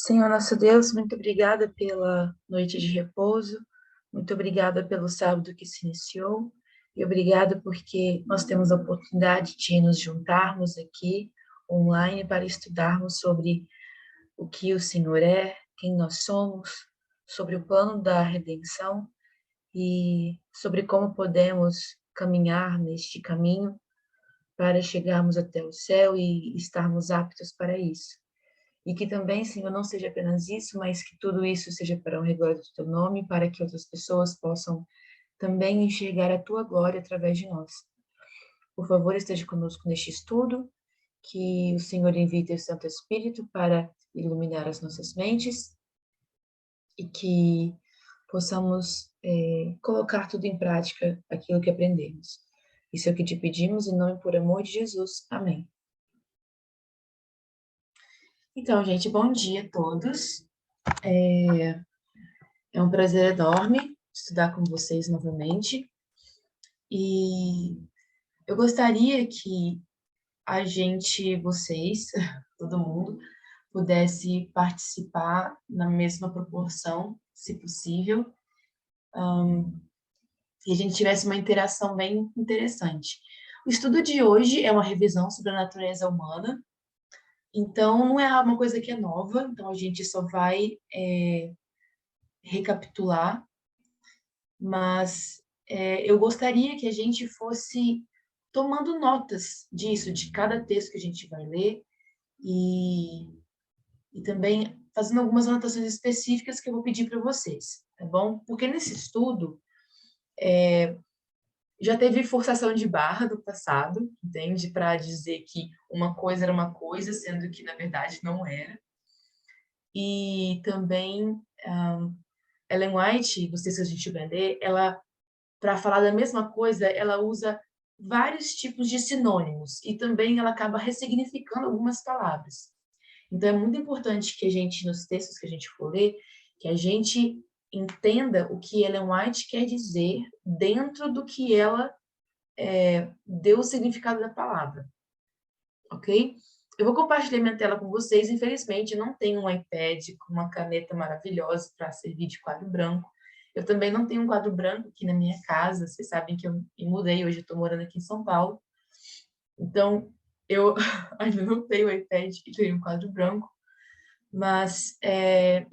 Senhor nosso Deus, muito obrigada pela noite de repouso, muito obrigada pelo sábado que se iniciou, e obrigada porque nós temos a oportunidade de nos juntarmos aqui online para estudarmos sobre o que o Senhor é, quem nós somos, sobre o plano da redenção e sobre como podemos caminhar neste caminho para chegarmos até o céu e estarmos aptos para isso. E que também, Senhor, não seja apenas isso, mas que tudo isso seja para o glória do Teu nome, para que outras pessoas possam também enxergar a Tua glória através de nós. Por favor, esteja conosco neste estudo, que o Senhor envie Teu Santo Espírito para iluminar as nossas mentes e que possamos colocar tudo em prática, aquilo que aprendemos. Isso é o que te pedimos, em nome e por amor de Jesus. Amém. Então, gente, bom dia a todos. É um prazer enorme estudar com vocês novamente. E eu gostaria que a gente, vocês, todo mundo, pudesse participar na mesma proporção, se possível, e a gente tivesse uma interação bem interessante. O estudo de hoje é uma revisão sobre a natureza humana, então não é uma coisa que é nova, então a gente só vai recapitular, mas eu gostaria que a gente fosse tomando notas disso, de cada texto que a gente vai ler, e também fazendo algumas anotações específicas que eu vou pedir para vocês, tá bom? Porque nesse estudo já teve forçação de barra do passado, entende? Para dizer que uma coisa era uma coisa, sendo que na verdade não era. E também Ellen White, não sei se a gente vai ler, ela, para falar da mesma coisa, ela usa vários tipos de sinônimos e também ela acaba ressignificando algumas palavras. Então, é muito importante que a gente, nos textos que a gente for ler, que a gente entenda o que Ellen White quer dizer dentro do que ela deu o significado da palavra, ok? Eu vou compartilhar minha tela com vocês. Infelizmente, eu não tenho um iPad com uma caneta maravilhosa para servir de quadro branco. Eu também não tenho um quadro branco aqui na minha casa. Vocês sabem que eu me mudei, hoje eu estou morando aqui em São Paulo. Então, eu ainda não tenho iPad e tenho um quadro branco. Mas, é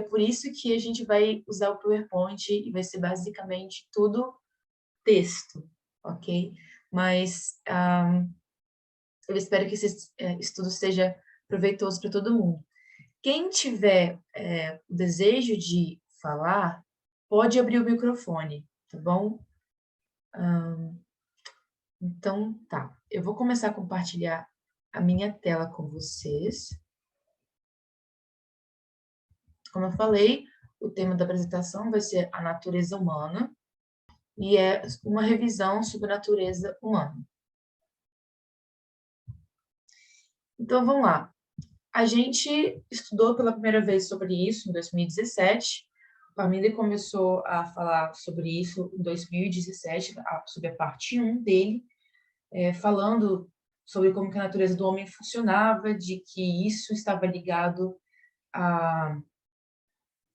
por isso que a gente vai usar o PowerPoint e vai ser basicamente tudo texto, ok? Mas eu espero que esse estudo seja proveitoso para todo mundo. Quem tiver o desejo de falar, pode abrir o microfone, tá bom? Então, tá. Eu vou começar a compartilhar a minha tela com vocês. Como eu falei, o tema da apresentação vai ser a natureza humana e é uma revisão sobre a natureza humana. Então, vamos lá. A gente estudou pela primeira vez sobre isso em 2017. O Parmelia começou a falar sobre isso em 2017, sobre a parte 1 dele, falando sobre como que a natureza do homem funcionava, de que isso estava ligado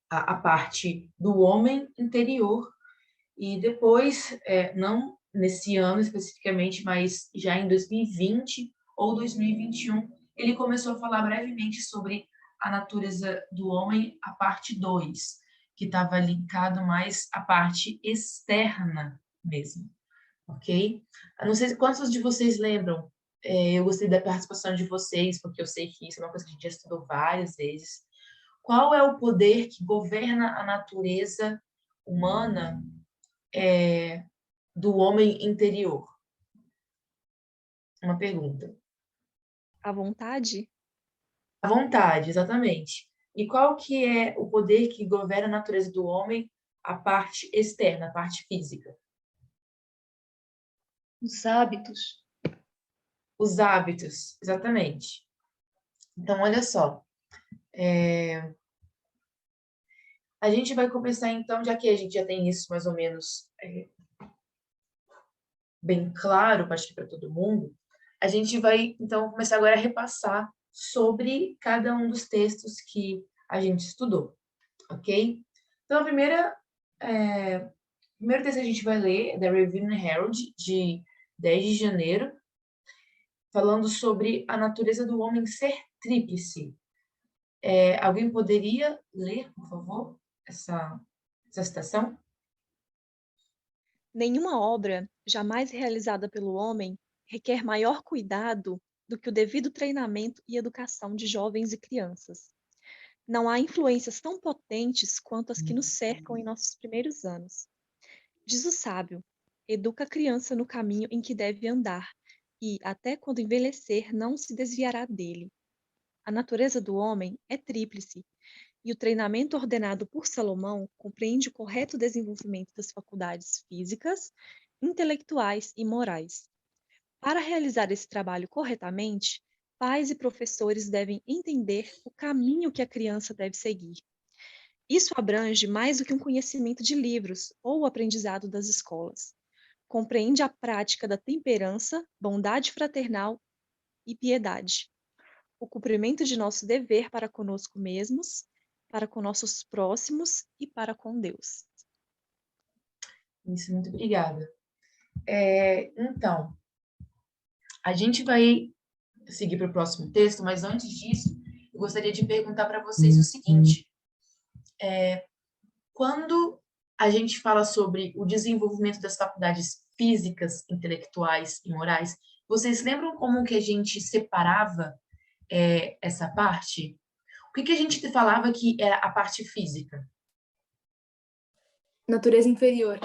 à parte do homem interior. E depois, não nesse ano especificamente, mas já em 2020 ou 2021, ele começou a falar brevemente sobre a natureza do homem, a parte 2, que estava linkado mais à parte externa mesmo, ok? Eu não sei quantos de vocês lembram, eu gostei da participação de vocês, porque eu sei que isso é uma coisa que a gente já estudou várias vezes. Qual é o poder que governa a natureza humana do homem interior? Uma pergunta. À vontade? A vontade, exatamente. E qual que é o poder que governa a natureza do homem, a parte externa, a parte física? Os hábitos. Os hábitos, exatamente. Então, olha só. A gente vai começar, então, já que a gente já tem isso mais ou menos bem claro, acho que para todo mundo, a gente vai, então, começar agora a repassar sobre cada um dos textos que a gente estudou, ok? Então, primeiro texto que a gente vai ler é da Review Herald, de 10 de janeiro, falando sobre a natureza do homem ser tríplice. Alguém poderia ler, por favor, essa citação? Nenhuma obra jamais realizada pelo homem requer maior cuidado do que o devido treinamento e educação de jovens e crianças. Não há influências tão potentes quanto as que nos cercam em nossos primeiros anos. Diz o sábio: educa a criança no caminho em que deve andar, e, até quando envelhecer, não se desviará dele. A natureza do homem é tríplice, e o treinamento ordenado por Salomão compreende o correto desenvolvimento das faculdades físicas, intelectuais e morais. Para realizar esse trabalho corretamente, pais e professores devem entender o caminho que a criança deve seguir. Isso abrange mais do que um conhecimento de livros ou o aprendizado das escolas. Compreende a prática da temperança, bondade fraternal e piedade. O cumprimento de nosso dever para conosco mesmos, para com nossos próximos e para com Deus. Isso, muito obrigada. Então, a gente vai seguir para o próximo texto, mas antes disso, eu gostaria de perguntar para vocês o seguinte: quando a gente fala sobre o desenvolvimento das faculdades físicas, intelectuais e morais, vocês lembram como que a gente separava essa parte? O que a gente falava que era a parte física? Natureza inferior.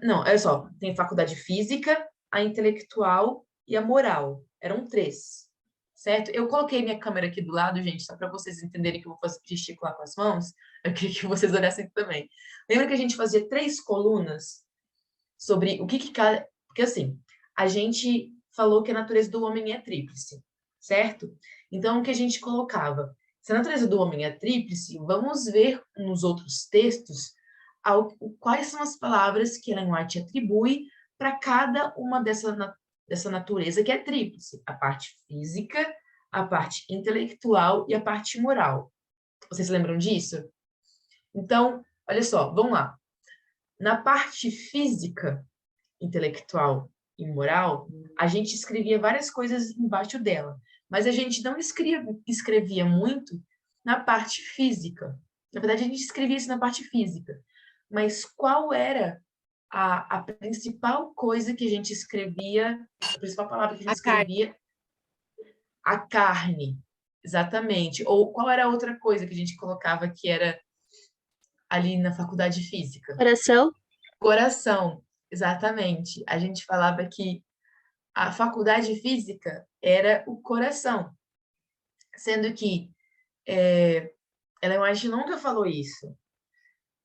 Não, olha só, tem a faculdade física, a intelectual e a moral. Eram 3, certo? Eu coloquei minha câmera aqui do lado, gente, só para vocês entenderem que eu vou fazer gesticular com as mãos. Eu queria que vocês olhassem também. Lembra que a gente fazia 3 colunas sobre o que cada... Porque assim, a gente falou que a natureza do homem é tríplice, certo? Então, o que a gente colocava? Se a natureza do homem é tríplice, vamos ver nos outros textos quais são as palavras que Ellen White atribui para cada uma dessa natureza que é tríplice: a parte física, a parte intelectual e a parte moral. Vocês lembram disso? Então, olha só, vamos lá. Na parte física, intelectual e moral, a gente escrevia várias coisas embaixo dela, mas a gente não escrevia muito na parte física. Na verdade, a gente escrevia isso na parte física. Mas qual era a principal coisa que a gente escrevia, a principal palavra que a gente escrevia? A carne, exatamente. Ou qual era a outra coisa que a gente colocava que era ali na faculdade física? Coração. Coração, exatamente. A gente falava que a faculdade física era o coração, sendo que Ellen White nunca falou isso,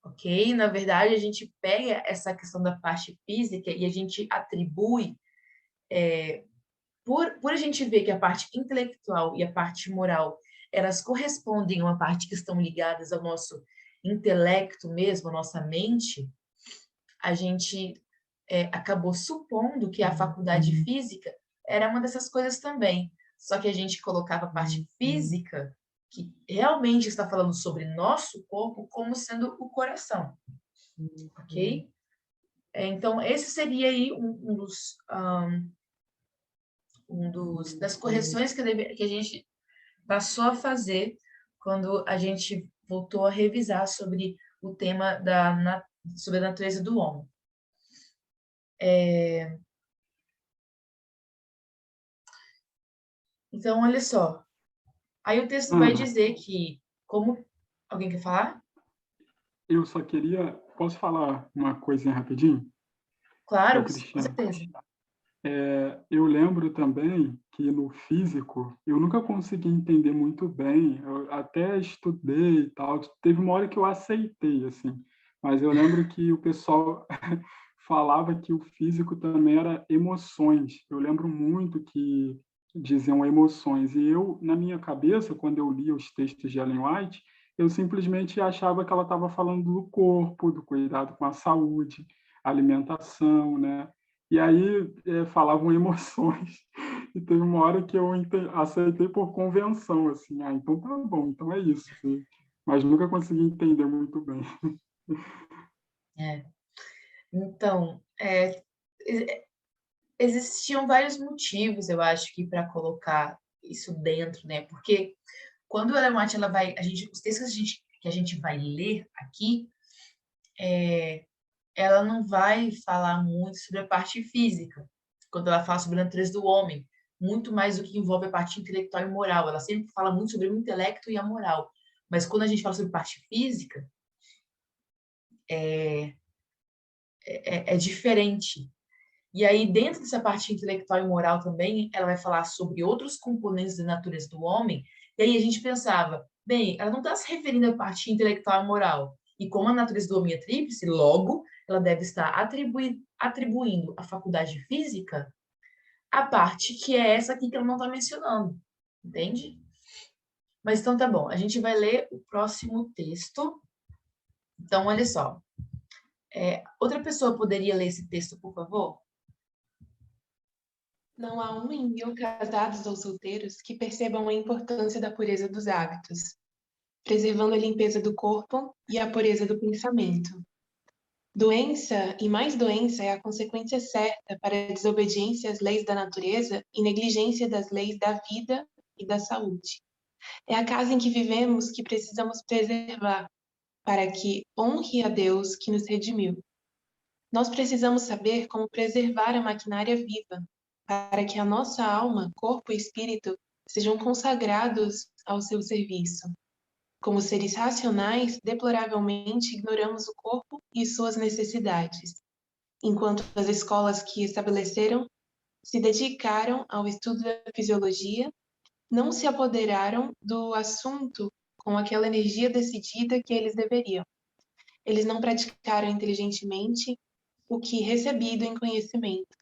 ok? Na verdade, a gente pega essa questão da parte física e a gente atribui, por a gente ver que a parte intelectual e a parte moral, elas correspondem a uma parte que estão ligadas ao nosso intelecto mesmo, à nossa mente, a gente acabou supondo que a faculdade física era uma dessas coisas também. Só que a gente colocava a parte física, que realmente está falando sobre nosso corpo, como sendo o coração. Ok? Então, esse seria aí das correções que a gente passou a fazer quando a gente voltou a revisar sobre o tema sobre a natureza do homem. Então, olha só. Aí o texto vai dizer que, como... Alguém quer falar? Eu só queria... Posso falar uma coisinha rapidinho? Claro, com Cristiano. certeza. Eu lembro também que no físico eu nunca consegui entender muito bem. Eu até estudei e tal. Teve uma hora que eu aceitei, assim. Mas eu lembro que o pessoal falava que o físico também era emoções. Eu lembro muito que diziam emoções. E eu, na minha cabeça, quando eu lia os textos de Ellen White, eu simplesmente achava que ela estava falando do corpo, do cuidado com a saúde, alimentação, né? E aí falavam emoções. E teve uma hora que eu aceitei por convenção, assim, então tá bom, então é isso. Mas nunca consegui entender muito bem. É. Então, existiam vários motivos, eu acho, que para colocar isso dentro, né? Porque quando a Ellen White, os textos que a gente vai ler aqui, ela não vai falar muito sobre a parte física, quando ela fala sobre a natureza do homem, muito mais do que envolve a parte intelectual e moral. Ela sempre fala muito sobre o intelecto e a moral. Mas quando a gente fala sobre parte física, é diferente. E aí, dentro dessa parte intelectual e moral também, ela vai falar sobre outros componentes da natureza do homem. E aí a gente pensava, bem, ela não está se referindo à parte intelectual e moral. E como a natureza do homem é tríplice, logo, ela deve estar atribuindo à faculdade física a parte que é essa aqui que ela não está mencionando. Entende? Mas então tá bom, a gente vai ler o próximo texto. Então, olha só. Outra pessoa poderia ler esse texto, por favor? Não há 1 em 1000 casados ou solteiros que percebam a importância da pureza dos hábitos, preservando a limpeza do corpo e a pureza do pensamento. Doença e mais doença é a consequência certa para a desobediência às leis da natureza e negligência das leis da vida e da saúde. É a casa em que vivemos que precisamos preservar, para que honre a Deus que nos redimiu. Nós precisamos saber como preservar a maquinária viva, para que a nossa alma, corpo e espírito sejam consagrados ao seu serviço. Como seres racionais, deploravelmente ignoramos o corpo e suas necessidades, enquanto as escolas que estabeleceram se dedicaram ao estudo da fisiologia, não se apoderaram do assunto com aquela energia decidida que eles deveriam. Eles não praticaram inteligentemente o que recebido em conhecimento.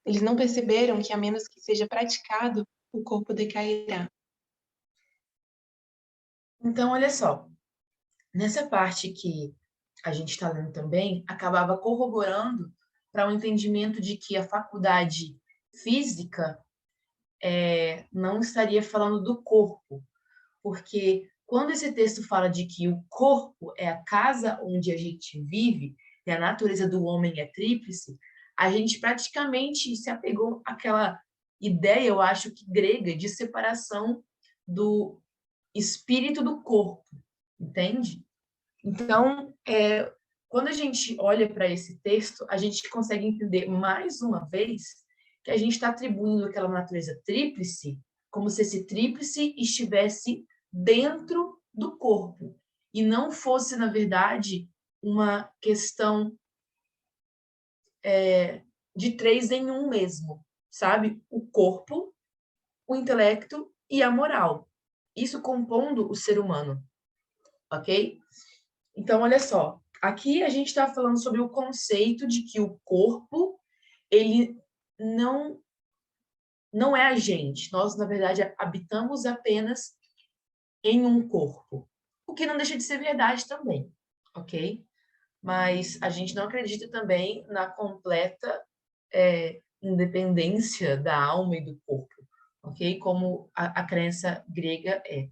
Eles não perceberam que, a menos que seja praticado, o corpo decairá. Então, olha só. Nessa parte que a gente está lendo também, acabava corroborando para o entendimento de que a faculdade física não estaria falando do corpo, porque quando esse texto fala de que o corpo é a casa onde a gente vive e a natureza do homem é tríplice, a gente praticamente se apegou àquela ideia, eu acho que grega, de separação do espírito do corpo, entende? Então, quando a gente olha para esse texto, a gente consegue entender mais uma vez que a gente está atribuindo aquela natureza tríplice como se esse tríplice estivesse dentro do corpo e não fosse, na verdade, uma questão de 3 em 1 mesmo, sabe? O corpo, o intelecto e a moral. Isso compondo o ser humano, ok? Então, olha só, aqui a gente está falando sobre o conceito de que o corpo, ele não é a gente. Nós, na verdade, habitamos apenas em um corpo. O que não deixa de ser verdade também, ok? Mas a gente não acredita também na completa independência da alma e do corpo, ok? Como a crença grega é.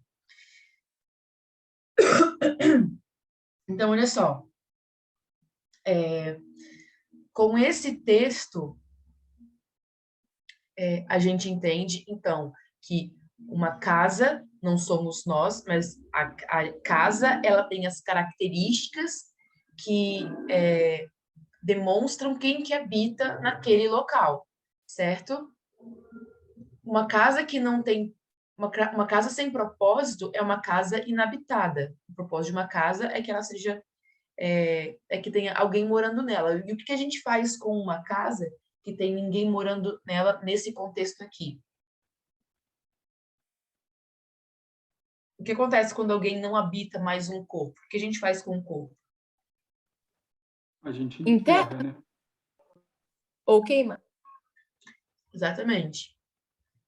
Então, olha só. Com esse texto, a gente entende, então, que uma casa não somos nós, mas a casa ela tem as características que demonstram quem que habita naquele local, certo? Uma casa que não tem uma casa sem propósito é uma casa inabitada. O propósito de uma casa é que ela seja que tenha alguém morando nela. E o que a gente faz com uma casa que tem ninguém morando nela nesse contexto aqui? O que acontece quando alguém não habita mais um corpo? O que a gente faz com o corpo? A gente enterra, né? Ou queima. Exatamente.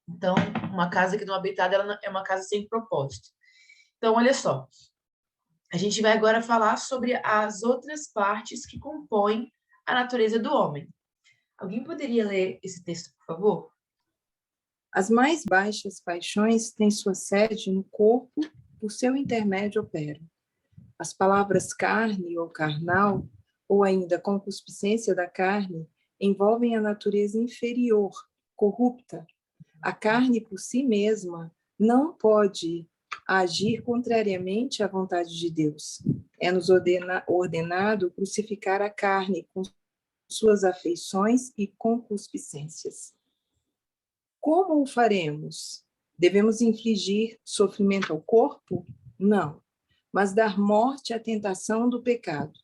Então, uma casa que não é habitada ela é uma casa sem propósito. Então, olha só. A gente vai agora falar sobre as outras partes que compõem a natureza do homem. Alguém poderia ler esse texto, por favor? As mais baixas paixões têm sua sede no corpo, por seu intermédio operam. As palavras carne ou carnal, ou ainda concupiscência da carne, envolvem a natureza inferior, corrupta. A carne por si mesma não pode agir contrariamente à vontade de Deus. É-nos ordenado crucificar a carne com suas afeições e concupiscências. Como o faremos? Devemos infligir sofrimento ao corpo? Não, mas dar morte à tentação do pecado.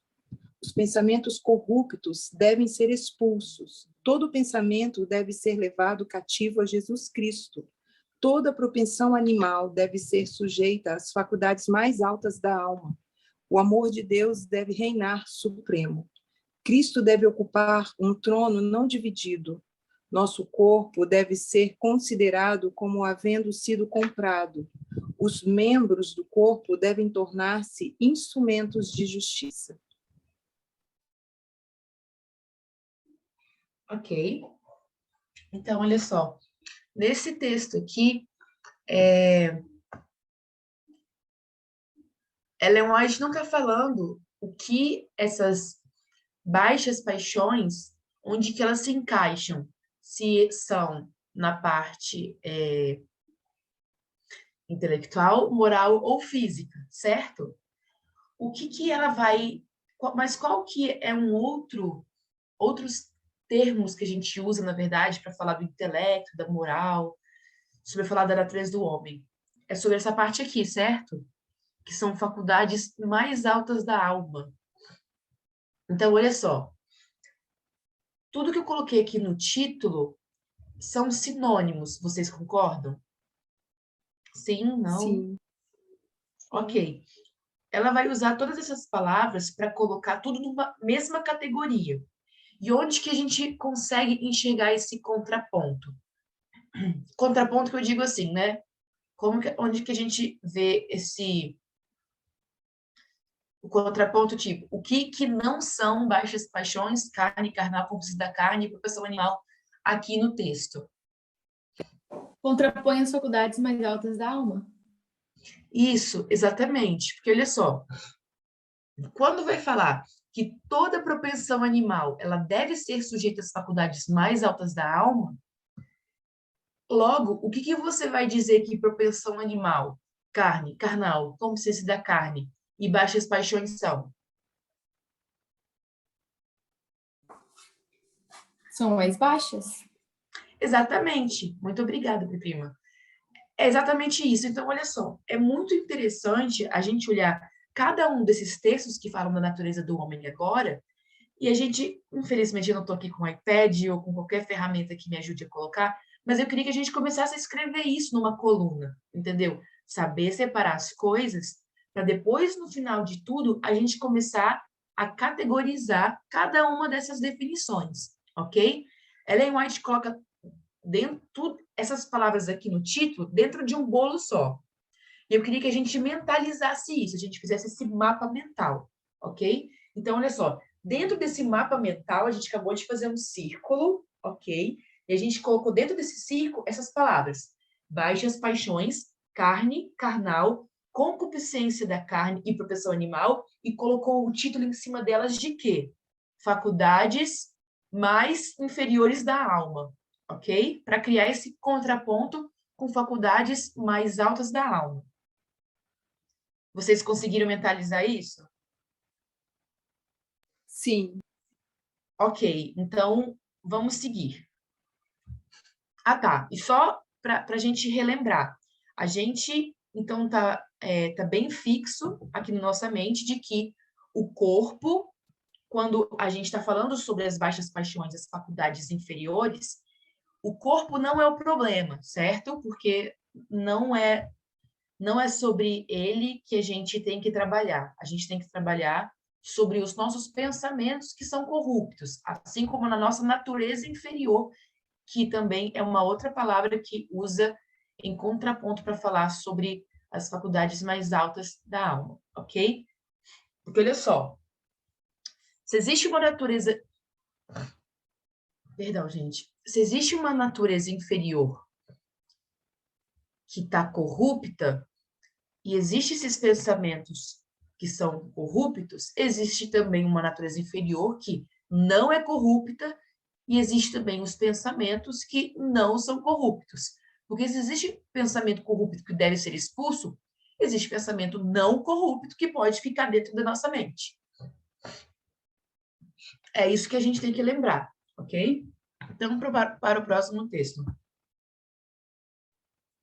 Os pensamentos corruptos devem ser expulsos. Todo pensamento deve ser levado cativo a Jesus Cristo. Toda propensão animal deve ser sujeita às faculdades mais altas da alma. O amor de Deus deve reinar supremo. Cristo deve ocupar um trono não dividido. Nosso corpo deve ser considerado como havendo sido comprado. Os membros do corpo devem tornar-se instrumentos de justiça. Ok. Então, olha só. Nesse texto aqui, Ellen White não está falando o que essas baixas paixões, onde que elas se encaixam, se são na parte intelectual, moral ou física, certo? O que ela vai... Mas qual que é outros termos que a gente usa, na verdade, para falar do intelecto, da moral, sobre falar da natureza do homem? É sobre essa parte aqui, certo? Que são faculdades mais altas da alma. Então, olha só. Tudo que eu coloquei aqui no título são sinônimos, vocês concordam? Sim, não? Sim. Ok. Ela vai usar todas essas palavras para colocar tudo numa mesma categoria. E onde que a gente consegue enxergar esse contraponto? Contraponto que eu digo assim, né? Onde que a gente vê o contraponto, tipo, o que não são baixas paixões, carne, carnal, concupiscência da carne e propensão animal aqui no texto? Contrapõe as faculdades mais altas da alma. Isso, exatamente. Porque, olha só, quando vai falar que toda propensão animal ela deve ser sujeita às faculdades mais altas da alma, logo, o que você vai dizer que propensão animal, carne, carnal, concupiscência da carne e baixas paixões são? São mais baixas? Exatamente. Muito obrigada, prima. É exatamente isso. Então, olha só, é muito interessante a gente olhar cada um desses textos que falam da natureza do homem agora, e a gente, infelizmente, eu não estou aqui com o iPad ou com qualquer ferramenta que me ajude a colocar, mas eu queria que a gente começasse a escrever isso numa coluna, entendeu? Saber separar as coisas, para depois, no final de tudo, a gente começar a categorizar cada uma dessas definições, ok? Ellen White coloca dentro essas palavras aqui no título dentro de um bolo só. E eu queria que a gente mentalizasse isso, a gente fizesse esse mapa mental, ok? Então, olha só, dentro desse mapa mental, a gente acabou de fazer um círculo, ok? E a gente colocou dentro desse círculo essas palavras: baixas paixões, carne, carnal, concupiscência da carne e propensão animal, e colocou o título em cima delas de quê? Faculdades mais inferiores da alma, ok? Para criar esse contraponto com faculdades mais altas da alma. Vocês conseguiram mentalizar isso? Sim. Ok, então vamos seguir. Ah, tá. E só para a gente relembrar, a gente então tá bem fixo aqui na nossa mente de que o corpo, quando a gente está falando sobre as baixas paixões, as faculdades inferiores, o corpo não é o problema, certo? Porque não é sobre ele que a gente tem que trabalhar. A gente tem que trabalhar sobre os nossos pensamentos que são corruptos, assim como na nossa natureza inferior, que também é uma outra palavra que usa em contraponto para falar sobre as faculdades mais altas da alma, ok? Porque olha só, se existe uma natureza Perdão, gente. Se existe uma natureza inferior que está corrupta, e existem esses pensamentos que são corruptos, existe também uma natureza inferior que não é corrupta, e existe também os pensamentos que não são corruptos. Porque se existe pensamento corrupto que deve ser expulso, existe pensamento não corrupto que pode ficar dentro da nossa mente. É isso que a gente tem que lembrar, ok? Então, para o próximo texto.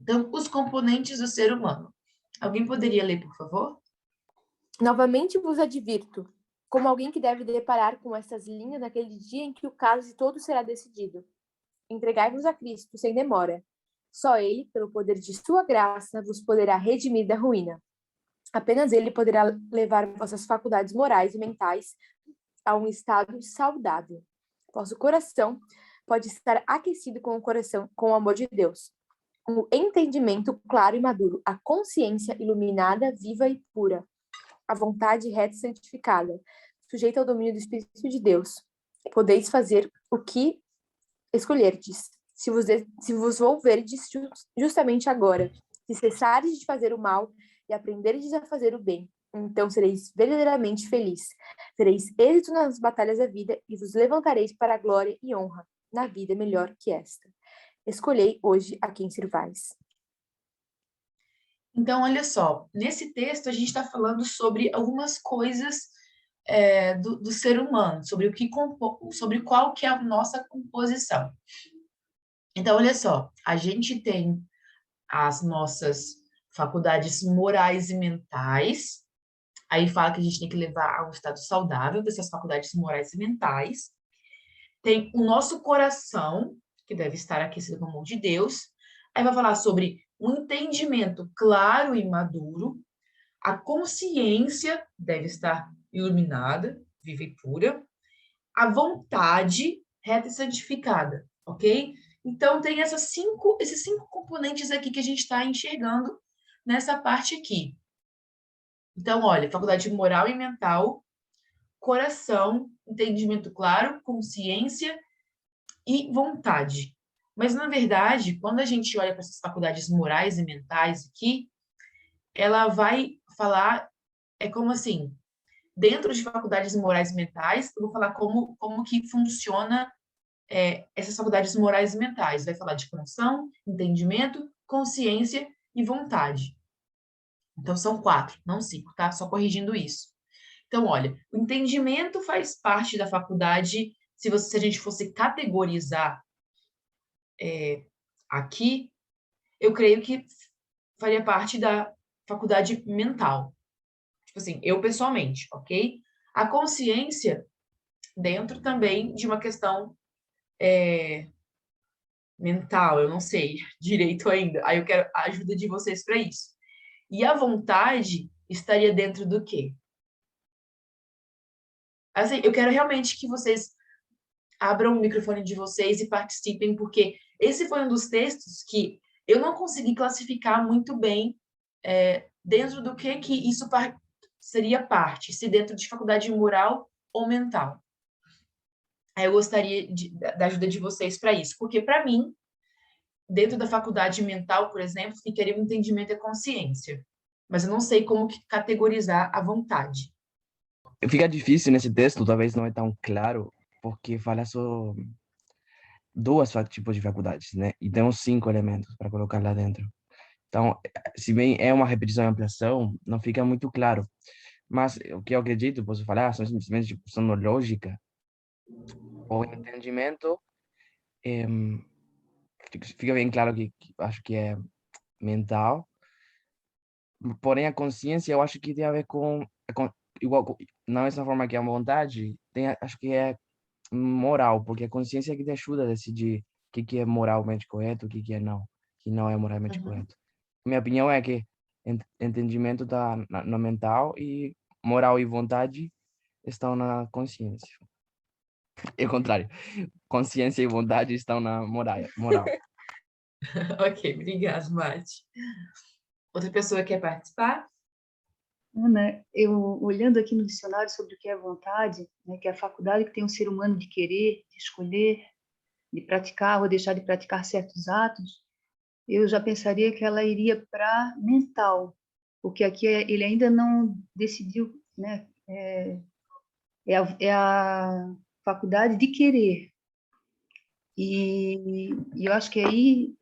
Então, os componentes do ser humano. Alguém poderia ler, por favor? Novamente vos advirto, como alguém que deve deparar com essas linhas naquele dia em que o caso de todos será decidido. Entregai-vos a Cristo sem demora. Só Ele, pelo poder de sua graça, vos poderá redimir da ruína. Apenas Ele poderá levar vossas faculdades morais e mentais a um estado saudável. Vosso coração pode estar aquecido com o amor de Deus. O entendimento claro e maduro, a consciência iluminada, viva e pura, a vontade reta e santificada, sujeita ao domínio do Espírito de Deus. Podeis fazer o que escolherdes, se vos volverdes justamente agora, se cessares de fazer o mal e aprenderdes a fazer o bem, então sereis verdadeiramente felizes. Tereis êxito nas batalhas da vida e vos levantareis para a glória e honra na vida melhor que esta. Escolhei hoje a quem servais. Então, olha só, nesse texto a gente está falando sobre algumas coisas do ser humano, sobre qual que é a nossa composição. Então, olha só, a gente tem as nossas faculdades morais e mentais, aí fala que a gente tem que levar a um estado saudável dessas faculdades morais e mentais. Tem o nosso coração, que deve estar aquecido com o amor de Deus. Aí vai falar sobre um entendimento claro e maduro. A consciência deve estar iluminada, viva e pura. A vontade reta e santificada, ok? Então, tem esses cinco componentes aqui que a gente está enxergando nessa parte aqui. Então, olha, faculdade moral e mental, coração, entendimento claro, consciência e vontade. Mas, na verdade, quando a gente olha para essas faculdades morais e mentais aqui, ela vai falar, é como assim, dentro de faculdades morais e mentais, eu vou falar como que funciona essas faculdades morais e mentais. Vai falar de coração, entendimento, consciência e vontade. Então, são 4, não 5, tá? Só corrigindo isso. Então, olha, o entendimento faz parte da faculdade, se a gente fosse categorizar aqui, eu creio que faria parte da faculdade mental. Tipo assim, eu pessoalmente, ok? A consciência dentro também de uma questão mental, eu não sei direito ainda. Aí eu quero a ajuda de vocês para isso. E a vontade estaria dentro do quê? Assim, eu quero realmente que vocês abram o microfone de vocês e participem, porque esse foi um dos textos que eu não consegui classificar muito bem dentro do que isso seria parte, se dentro de faculdade moral ou mental. Aí eu gostaria da ajuda de vocês para isso, porque para mim, dentro da faculdade mental, por exemplo, ficaria o entendimento e a consciência, mas eu não sei como categorizar a vontade. Fica difícil nesse texto, talvez não é tão claro, porque fala só duas tipos de faculdades, né? E temos 5 elementos para colocar lá dentro. Então, se bem é uma repetição e ampliação, não fica muito claro. Mas o que eu acredito, posso falar, são simplesmente tipo, são lógica. O entendimento, fica bem claro que acho que é mental. Porém, a consciência eu acho que tem a ver com igual, na mesma forma que a vontade, acho que é moral, porque a consciência é que te ajuda a decidir o que é moralmente correto, o que é não, que não é moralmente correto. Minha opinião é que entendimento está no mental e moral e vontade estão na consciência. É o contrário. Consciência e vontade estão na moral. Ok, obrigada, Mati. Outra pessoa quer participar? Ana, eu olhando aqui no dicionário sobre o que é vontade, né, que é a faculdade que tem o ser humano de querer, de escolher, de praticar ou deixar de praticar certos atos, eu já pensaria que ela iria para mental, porque aqui ele ainda não decidiu, né? É a faculdade de querer. E eu acho que aí,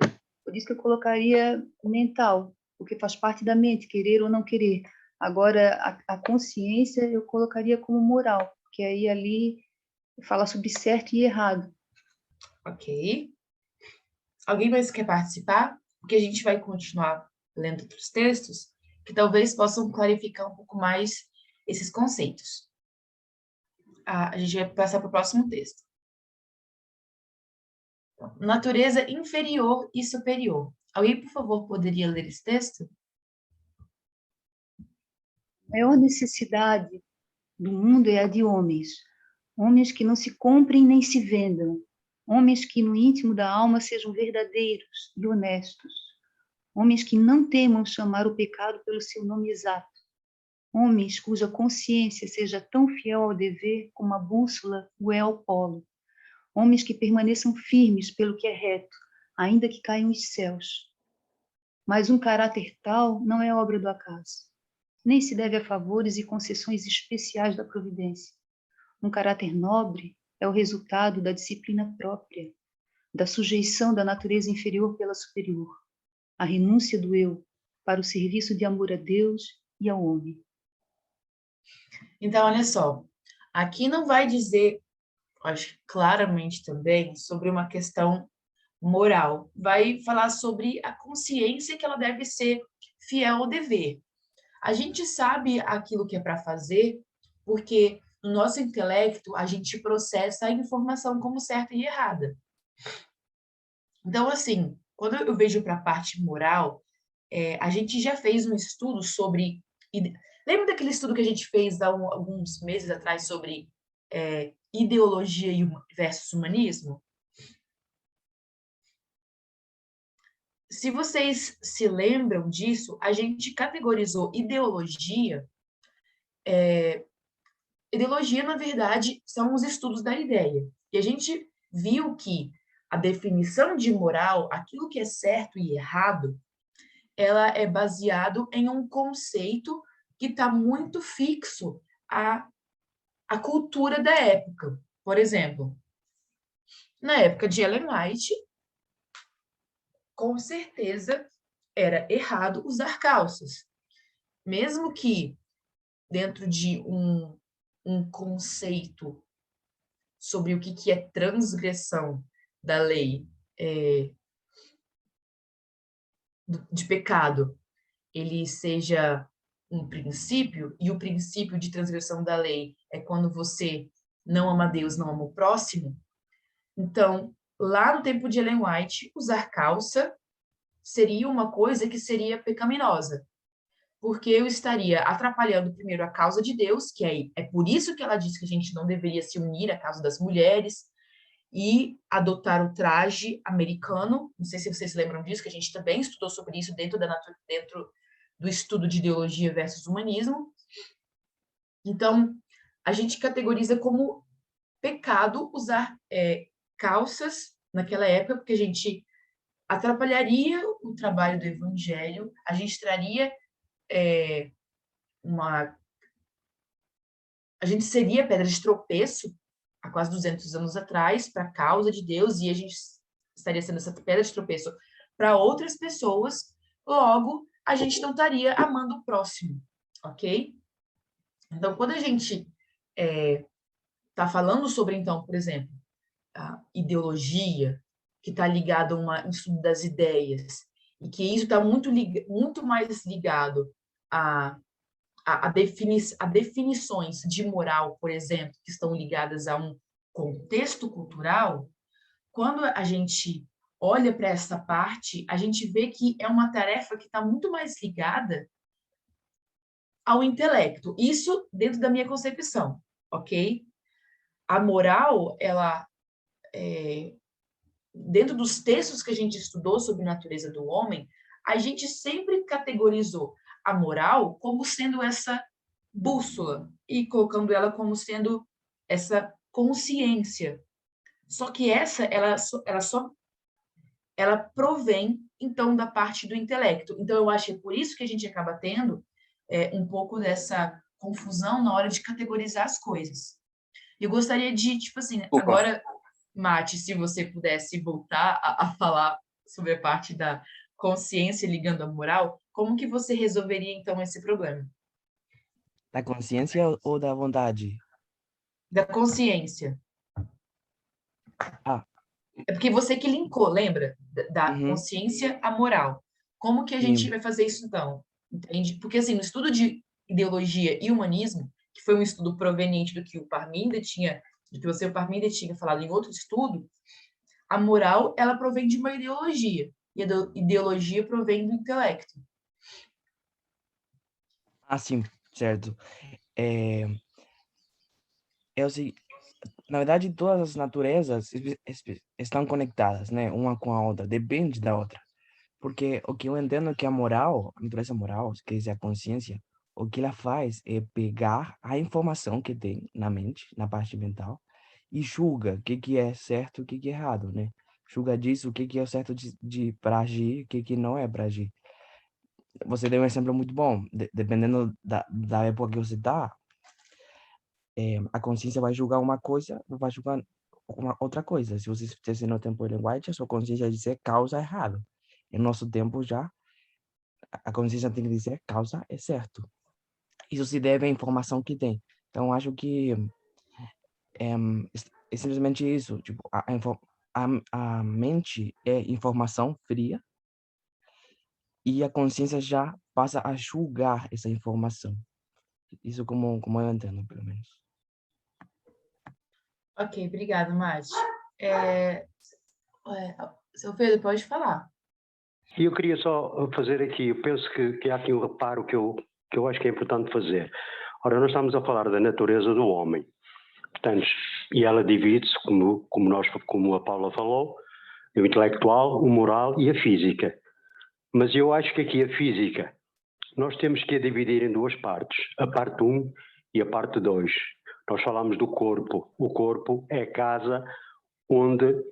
por isso que eu colocaria mental, porque faz parte da mente, querer ou não querer. Agora, a consciência eu colocaria como moral, porque aí ali fala sobre certo e errado. Ok. Alguém mais quer participar? Porque a gente vai continuar lendo outros textos que talvez possam clarificar um pouco mais esses conceitos. A gente vai passar para o próximo texto. Natureza inferior e superior. Alguém, por favor, poderia ler esse texto? A maior necessidade do mundo é a de homens. Homens que não se comprem nem se vendam. Homens que no íntimo da alma sejam verdadeiros e honestos. Homens que não temam chamar o pecado pelo seu nome exato. Homens cuja consciência seja tão fiel ao dever como a bússola o é ao polo. Homens que permaneçam firmes pelo que é reto, ainda que caiam os céus. Mas um caráter tal não é obra do acaso, nem se deve a favores e concessões especiais da providência. Um caráter nobre é o resultado da disciplina própria, da sujeição da natureza inferior pela superior, a renúncia do eu para o serviço de amor a Deus e ao homem. Então, olha só, aqui não vai dizer, acho claramente também, sobre uma questão moral. Vai falar sobre a consciência que ela deve ser fiel ao dever. A gente sabe aquilo que é para fazer, porque no nosso intelecto a gente processa a informação como certa e errada. Então, assim, quando eu vejo para a parte moral, a gente já fez um estudo sobre... Lembra daquele estudo que a gente fez há alguns meses atrás sobre ideologia versus humanismo? Se vocês se lembram disso, a gente categorizou ideologia. Ideologia, na verdade, são os estudos da ideia. E a gente viu que a definição de moral, aquilo que é certo e errado, ela é baseado em um conceito que está muito fixo à cultura da época. Por exemplo, na época de Ellen White, com certeza era errado usar calças. Mesmo que dentro de um conceito sobre o que é transgressão da lei de pecado, ele seja um princípio, e o princípio de transgressão da lei é quando você não ama Deus, não ama o próximo. Então, lá no tempo de Ellen White, usar calça seria uma coisa que seria pecaminosa, porque eu estaria atrapalhando primeiro a causa de Deus, que é por isso que ela diz que a gente não deveria se unir à causa das mulheres e adotar o traje americano. Não sei se vocês se lembram disso, que a gente também estudou sobre isso dentro do estudo de ideologia versus humanismo. Então, a gente categoriza como pecado usar calças naquela época, porque a gente atrapalharia o trabalho do evangelho, a gente traria a gente seria pedra de tropeço há quase 200 anos atrás para a causa de Deus, e a gente estaria sendo essa pedra de tropeço para outras pessoas, logo a gente não estaria amando o próximo, ok? Então, quando a gente está falando sobre, então, por exemplo, a ideologia, que está ligada a um estudo das ideias, e que isso está muito mais ligado a definições de moral, por exemplo, que estão ligadas a um contexto cultural, quando a gente olha para essa parte, a gente vê que é uma tarefa que está muito mais ligada ao intelecto. Isso dentro da minha concepção, ok? A moral, ela dentro dos textos que a gente estudou sobre a natureza do homem, a gente sempre categorizou a moral como sendo essa bússola e colocando ela como sendo essa consciência. Só que ela provém, então, da parte do intelecto. Então, eu acho que é por isso que a gente acaba tendo um pouco dessa confusão na hora de categorizar as coisas. Eu gostaria de, tipo assim, agora, Mati, se você pudesse voltar a falar sobre a parte da consciência ligando à moral, como que você resolveria, então, esse problema? Da consciência ou da vontade? Da consciência. Ah, É porque você que linkou, lembra? Da uhum, consciência à moral. Como que a gente sim. vai fazer isso, então? Entende? Porque, assim, no estudo de ideologia e humanismo, que foi um estudo proveniente do que o Parminda tinha, do que o Parminda tinha falado em outro estudo, a moral, ela provém de uma ideologia. E a ideologia provém do intelecto. Ah, sim, certo. É, eu sei, na verdade, todas as naturezas estão conectadas, né? Uma com a outra, depende da outra. Porque o que eu entendo é que a moral, a natureza moral, quer dizer, a consciência, o que ela faz é pegar a informação que tem na mente, na parte mental, e julga o que é certo e o que é errado, né? Julga disso, o que é certo para agir, o que não é para agir. Você deu um exemplo muito bom. Dependendo da época que você está, a consciência vai julgar uma coisa, vai julgar uma outra coisa. Se você estivesse no tempo de White, a sua consciência vai dizer causa errado. Em nosso tempo já, a consciência tem que dizer causa é certo. Isso se deve à informação que tem. Então, acho que é simplesmente isso. Tipo, a mente é informação fria e a consciência já passa a julgar essa informação. Isso como eu entendo, pelo menos. Ok, obrigada, Mati. Seu Pedro, pode falar. E eu queria só fazer aqui, eu penso que há aqui um reparo que eu acho que é importante fazer. Ora, nós estamos a falar da natureza do homem, portanto, e ela divide-se, como a Paula falou, o intelectual, o moral e a física. Mas eu acho que aqui a física, nós temos que a dividir em duas partes, a parte 1 e a parte 2. Nós falamos do corpo. O corpo é a casa onde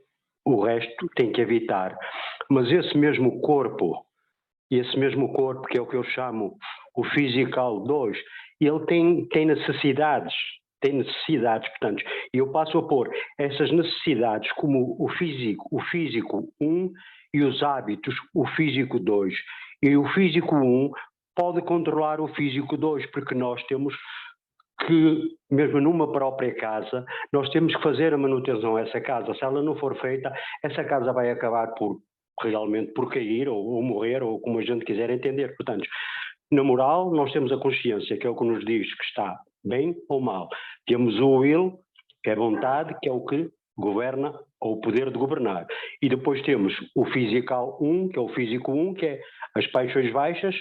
o resto tem que habitar. Mas esse mesmo corpo, que é o que eu chamo o physical 2, ele tem necessidades, portanto, e eu passo a pôr essas necessidades como o físico 1 e os hábitos, o físico 2. E o físico 1 pode controlar o físico 2, porque nós temos que, mesmo numa própria casa, nós temos que fazer a manutenção a essa casa. Se ela não for feita, essa casa vai acabar realmente por cair ou morrer, ou como a gente quiser entender. Portanto, na moral, nós temos a consciência, que é o que nos diz que está bem ou mal. Temos o will, que é a vontade, que é o que governa, ou o poder de governar. E depois temos o physical 1, que é o físico 1, que é as paixões baixas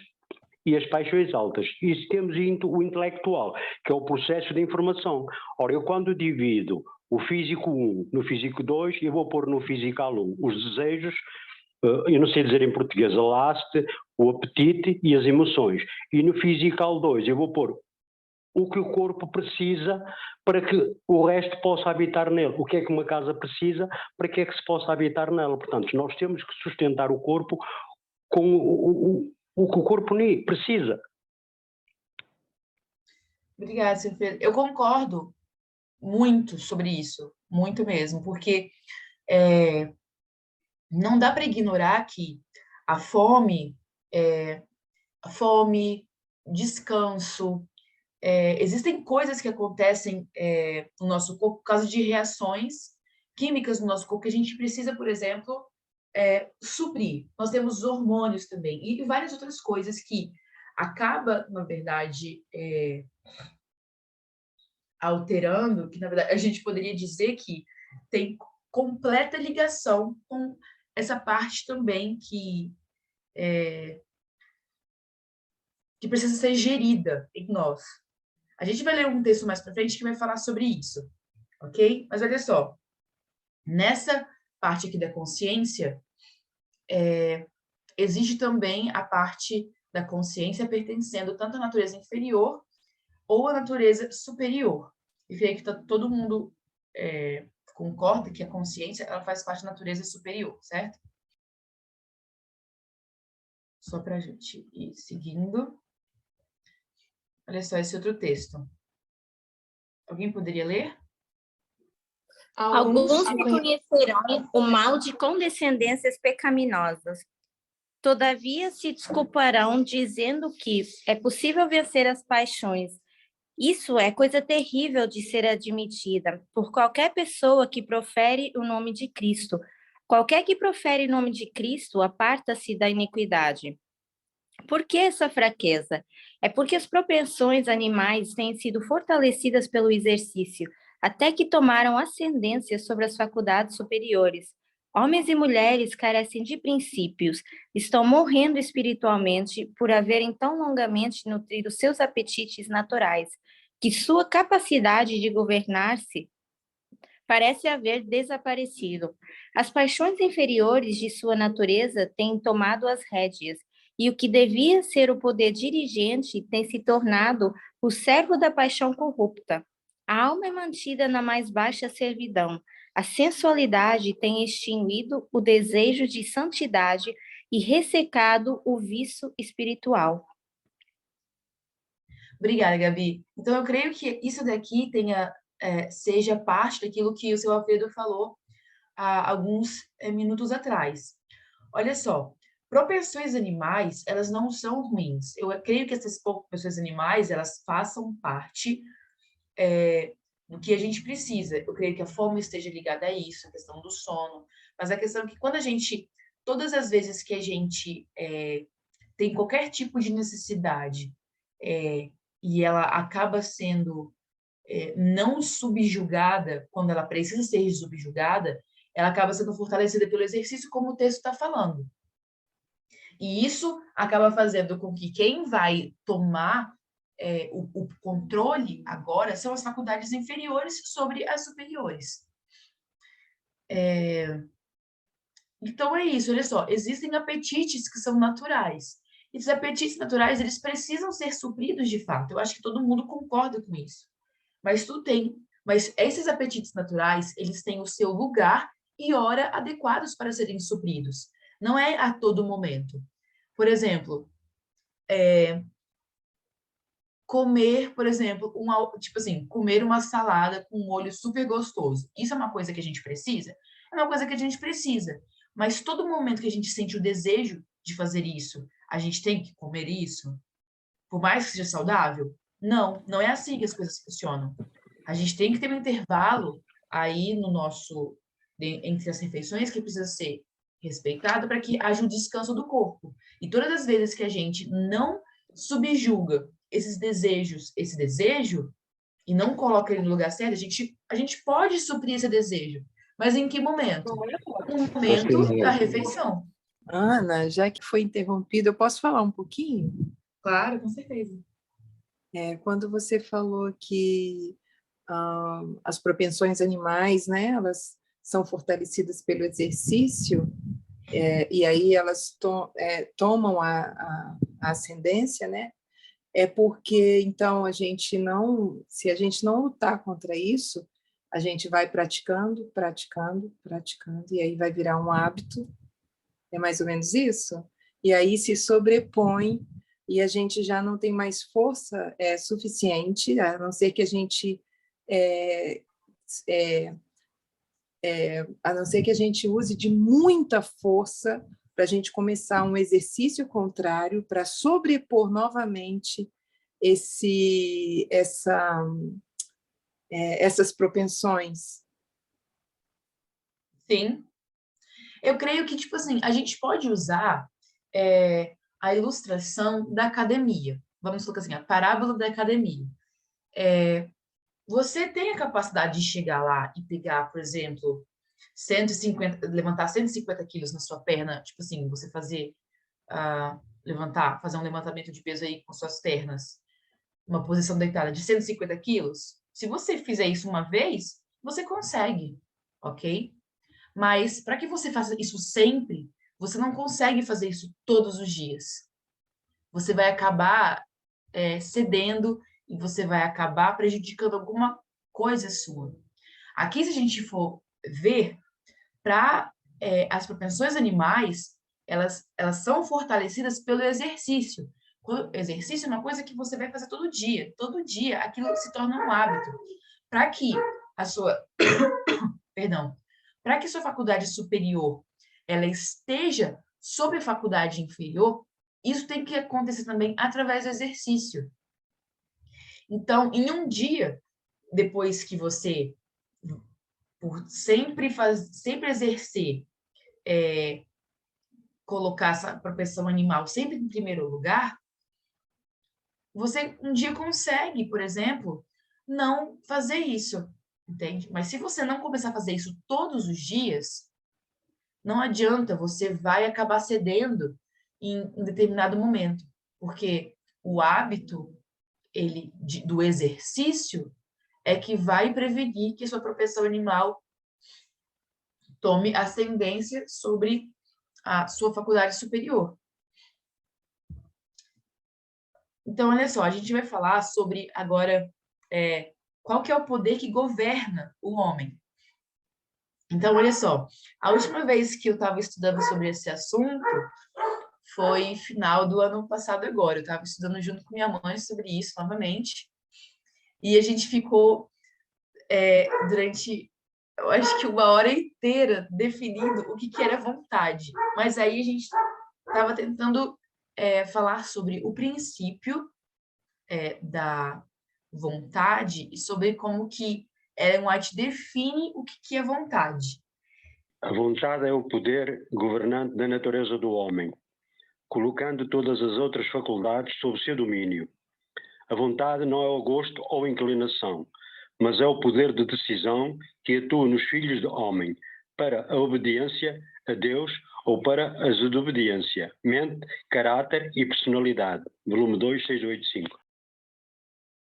e as paixões altas. E temos o intelectual, que é o processo de informação. Ora, eu quando divido o físico 1 no físico 2, eu vou pôr no physical 1 os desejos, eu não sei dizer em português, a last, o apetite e as emoções. E no physical 2 eu vou pôr o que o corpo precisa para que o resto possa habitar nele. O que é que uma casa precisa para que é que se possa habitar nela. Portanto, nós temos que sustentar o corpo com o que o corpo precisa. Obrigada, seu Pedro. Eu concordo muito sobre isso, muito mesmo, porque não dá para ignorar que a fome, descanso, existem coisas que acontecem no nosso corpo por causa de reações químicas no nosso corpo que a gente precisa, por exemplo, suprir. Nós temos hormônios também e várias outras coisas que acaba, na verdade, alterando, que na verdade a gente poderia dizer que tem completa ligação com essa parte também que precisa ser gerida em nós. A gente vai ler um texto mais para frente que vai falar sobre isso, ok? Mas olha só, nessa parte aqui da consciência, existe também a parte da consciência pertencendo tanto à natureza inferior ou à natureza superior. E creio que todo mundo concorda que a consciência ela faz parte da natureza superior, certo? Só para a gente ir seguindo. Olha só esse outro texto. Alguém poderia ler? Alguns Alguns reconhecerão o mal de condescendências pecaminosas. Todavia se desculparão dizendo que é possível vencer as paixões. Isso é coisa terrível de ser admitida por qualquer pessoa que profere o nome de Cristo. Qualquer que profere o nome de Cristo aparta-se da iniquidade. Por que essa fraqueza? É porque as propensões animais têm sido fortalecidas pelo exercício, até que tomaram ascendência sobre as faculdades superiores. Homens e mulheres carecem de princípios, estão morrendo espiritualmente por haverem tão longamente nutrido seus apetites naturais, que sua capacidade de governar-se parece haver desaparecido. As paixões inferiores de sua natureza têm tomado as rédeas, e o que devia ser o poder dirigente tem se tornado o servo da paixão corrupta. A alma é mantida na mais baixa servidão. A sensualidade tem extinguido o desejo de santidade e ressecado o vício espiritual. Obrigada, Gabi. Então, eu creio que isso daqui seja parte daquilo que o seu Alfredo falou há alguns minutos atrás. Olha só, propensões animais, elas não são ruins. Eu creio que essas propensões animais, elas façam parte do que a gente precisa. Eu creio que a fome esteja ligada a isso, a questão do sono. Mas a questão é que todas as vezes que a gente tem qualquer tipo de necessidade e ela acaba sendo não subjugada, quando ela precisa ser subjugada, ela acaba sendo fortalecida pelo exercício, como o texto está falando. E isso acaba fazendo com que quem vai tomar o controle agora são as faculdades inferiores sobre as superiores. Então é isso, olha só, existem apetites que são naturais. Esses apetites naturais, eles precisam ser supridos de fato. Eu acho que todo mundo concorda com isso. Mas esses apetites naturais, eles têm o seu lugar e hora adequados para serem supridos. Não é a todo momento. Por exemplo, comer, por exemplo, comer uma salada com um molho super gostoso. Isso é uma coisa que a gente precisa? É uma coisa que a gente precisa. Mas todo momento que a gente sente o desejo de fazer isso, a gente tem que comer isso? Por mais que seja saudável? Não, não é assim que as coisas funcionam. A gente tem que ter um intervalo aí entre as refeições que precisa ser respeitado para que haja um descanso do corpo. E todas as vezes que a gente não subjuga esse desejo, e não coloca ele no lugar certo, a gente pode suprir esse desejo. Mas em que momento? No momento da refeição. Ana, já que foi interrompida, eu posso falar um pouquinho? Claro, com certeza. Quando você falou que as propensões animais, né, elas são fortalecidas pelo exercício, e aí elas tomam a ascendência, né? É porque, então, se a gente não lutar contra isso, a gente vai praticando, e aí vai virar um hábito, é mais ou menos isso? E aí se sobrepõe, e a gente já não tem mais força suficiente, a não ser que a gente use de muita força para a gente começar um exercício contrário para sobrepor novamente essas propensões. Sim. Eu creio que, a gente pode usar a ilustração da academia. Vamos colocar assim, a parábola da academia. Você tem a capacidade de chegar lá e pegar, por exemplo, levantar 150 quilos na sua perna, você fazer um levantamento de peso aí com suas pernas, uma posição deitada de 150 quilos. Se você fizer isso uma vez, você consegue, ok? Mas para que você faça isso sempre, você não consegue fazer isso todos os dias. Você vai acabar cedendo e você vai acabar prejudicando alguma coisa sua. Aqui, se a gente for ver, para as propensões animais, elas são fortalecidas pelo exercício. O exercício é uma coisa que você vai fazer todo dia aquilo se torna um hábito. Para que a sua, perdão, para que sua faculdade superior ela esteja sobre a faculdade inferior, isso tem que acontecer também através do exercício. Então, em um dia, depois que você, por sempre exercer, colocar essa propensão animal sempre em primeiro lugar, você um dia consegue, por exemplo, não fazer isso, entende? Mas se você não começar a fazer isso todos os dias, não adianta, você vai acabar cedendo em determinado momento, porque o hábito do exercício é que vai prevenir que a sua propensão animal tome ascendência sobre a sua faculdade superior. Então, olha só, a gente vai falar sobre agora qual que é o poder que governa o homem. Então, olha só, a última vez que eu estava estudando sobre esse assunto foi final do ano passado agora. Eu estava estudando junto com minha mãe sobre isso novamente. E a gente ficou durante, eu acho que 1 hora inteira definindo o que era vontade. Mas aí a gente estava tentando falar sobre o princípio da vontade e sobre como que Ellen White define o que é vontade. A vontade é o poder governante da natureza do homem, colocando todas as outras faculdades sob seu domínio. A vontade não é o gosto ou inclinação, mas é o poder de decisão que atua nos filhos do homem para a obediência a Deus ou para a desobediência, mente, caráter e personalidade. Volume 2, 685.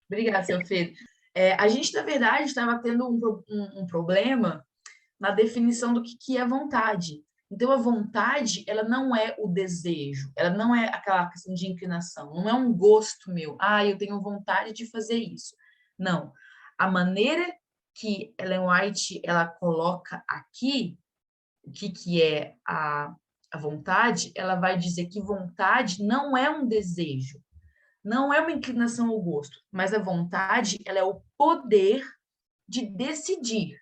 Obrigada, seu Pedro. A gente, na verdade, estava tendo um problema na definição do que é vontade. Então, a vontade, ela não é o desejo, ela não é aquela questão de inclinação, não é um gosto meu. Eu tenho vontade de fazer isso. Não. A maneira que Ellen White ela coloca aqui, o que é a vontade, ela vai dizer que vontade não é um desejo, não é uma inclinação ao gosto, mas a vontade ela é o poder de decidir.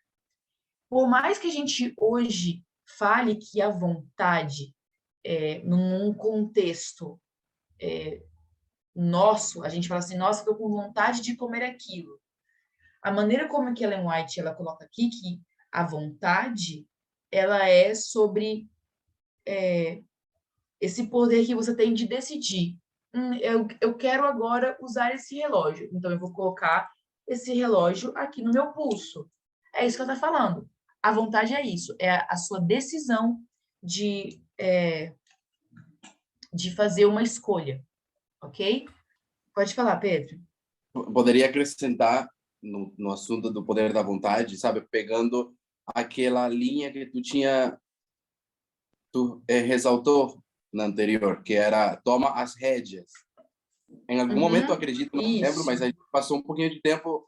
Por mais que a gente hoje fale que a vontade, num contexto nosso, a gente fala assim, nossa, estou com vontade de comer aquilo. A maneira como que Ellen White ela coloca aqui que a vontade ela é sobre esse poder que você tem de decidir. Eu quero agora usar esse relógio, então eu vou colocar esse relógio aqui no meu pulso. É isso que ela está falando. A vontade é isso, é a sua decisão de fazer uma escolha, ok? Pode falar, Pedro. Poderia acrescentar no assunto do poder da vontade, sabe? Pegando aquela linha que tu ressaltou na anterior, que era toma as rédeas. Em algum momento, eu acredito, não lembro, mas a gente passou um pouquinho de tempo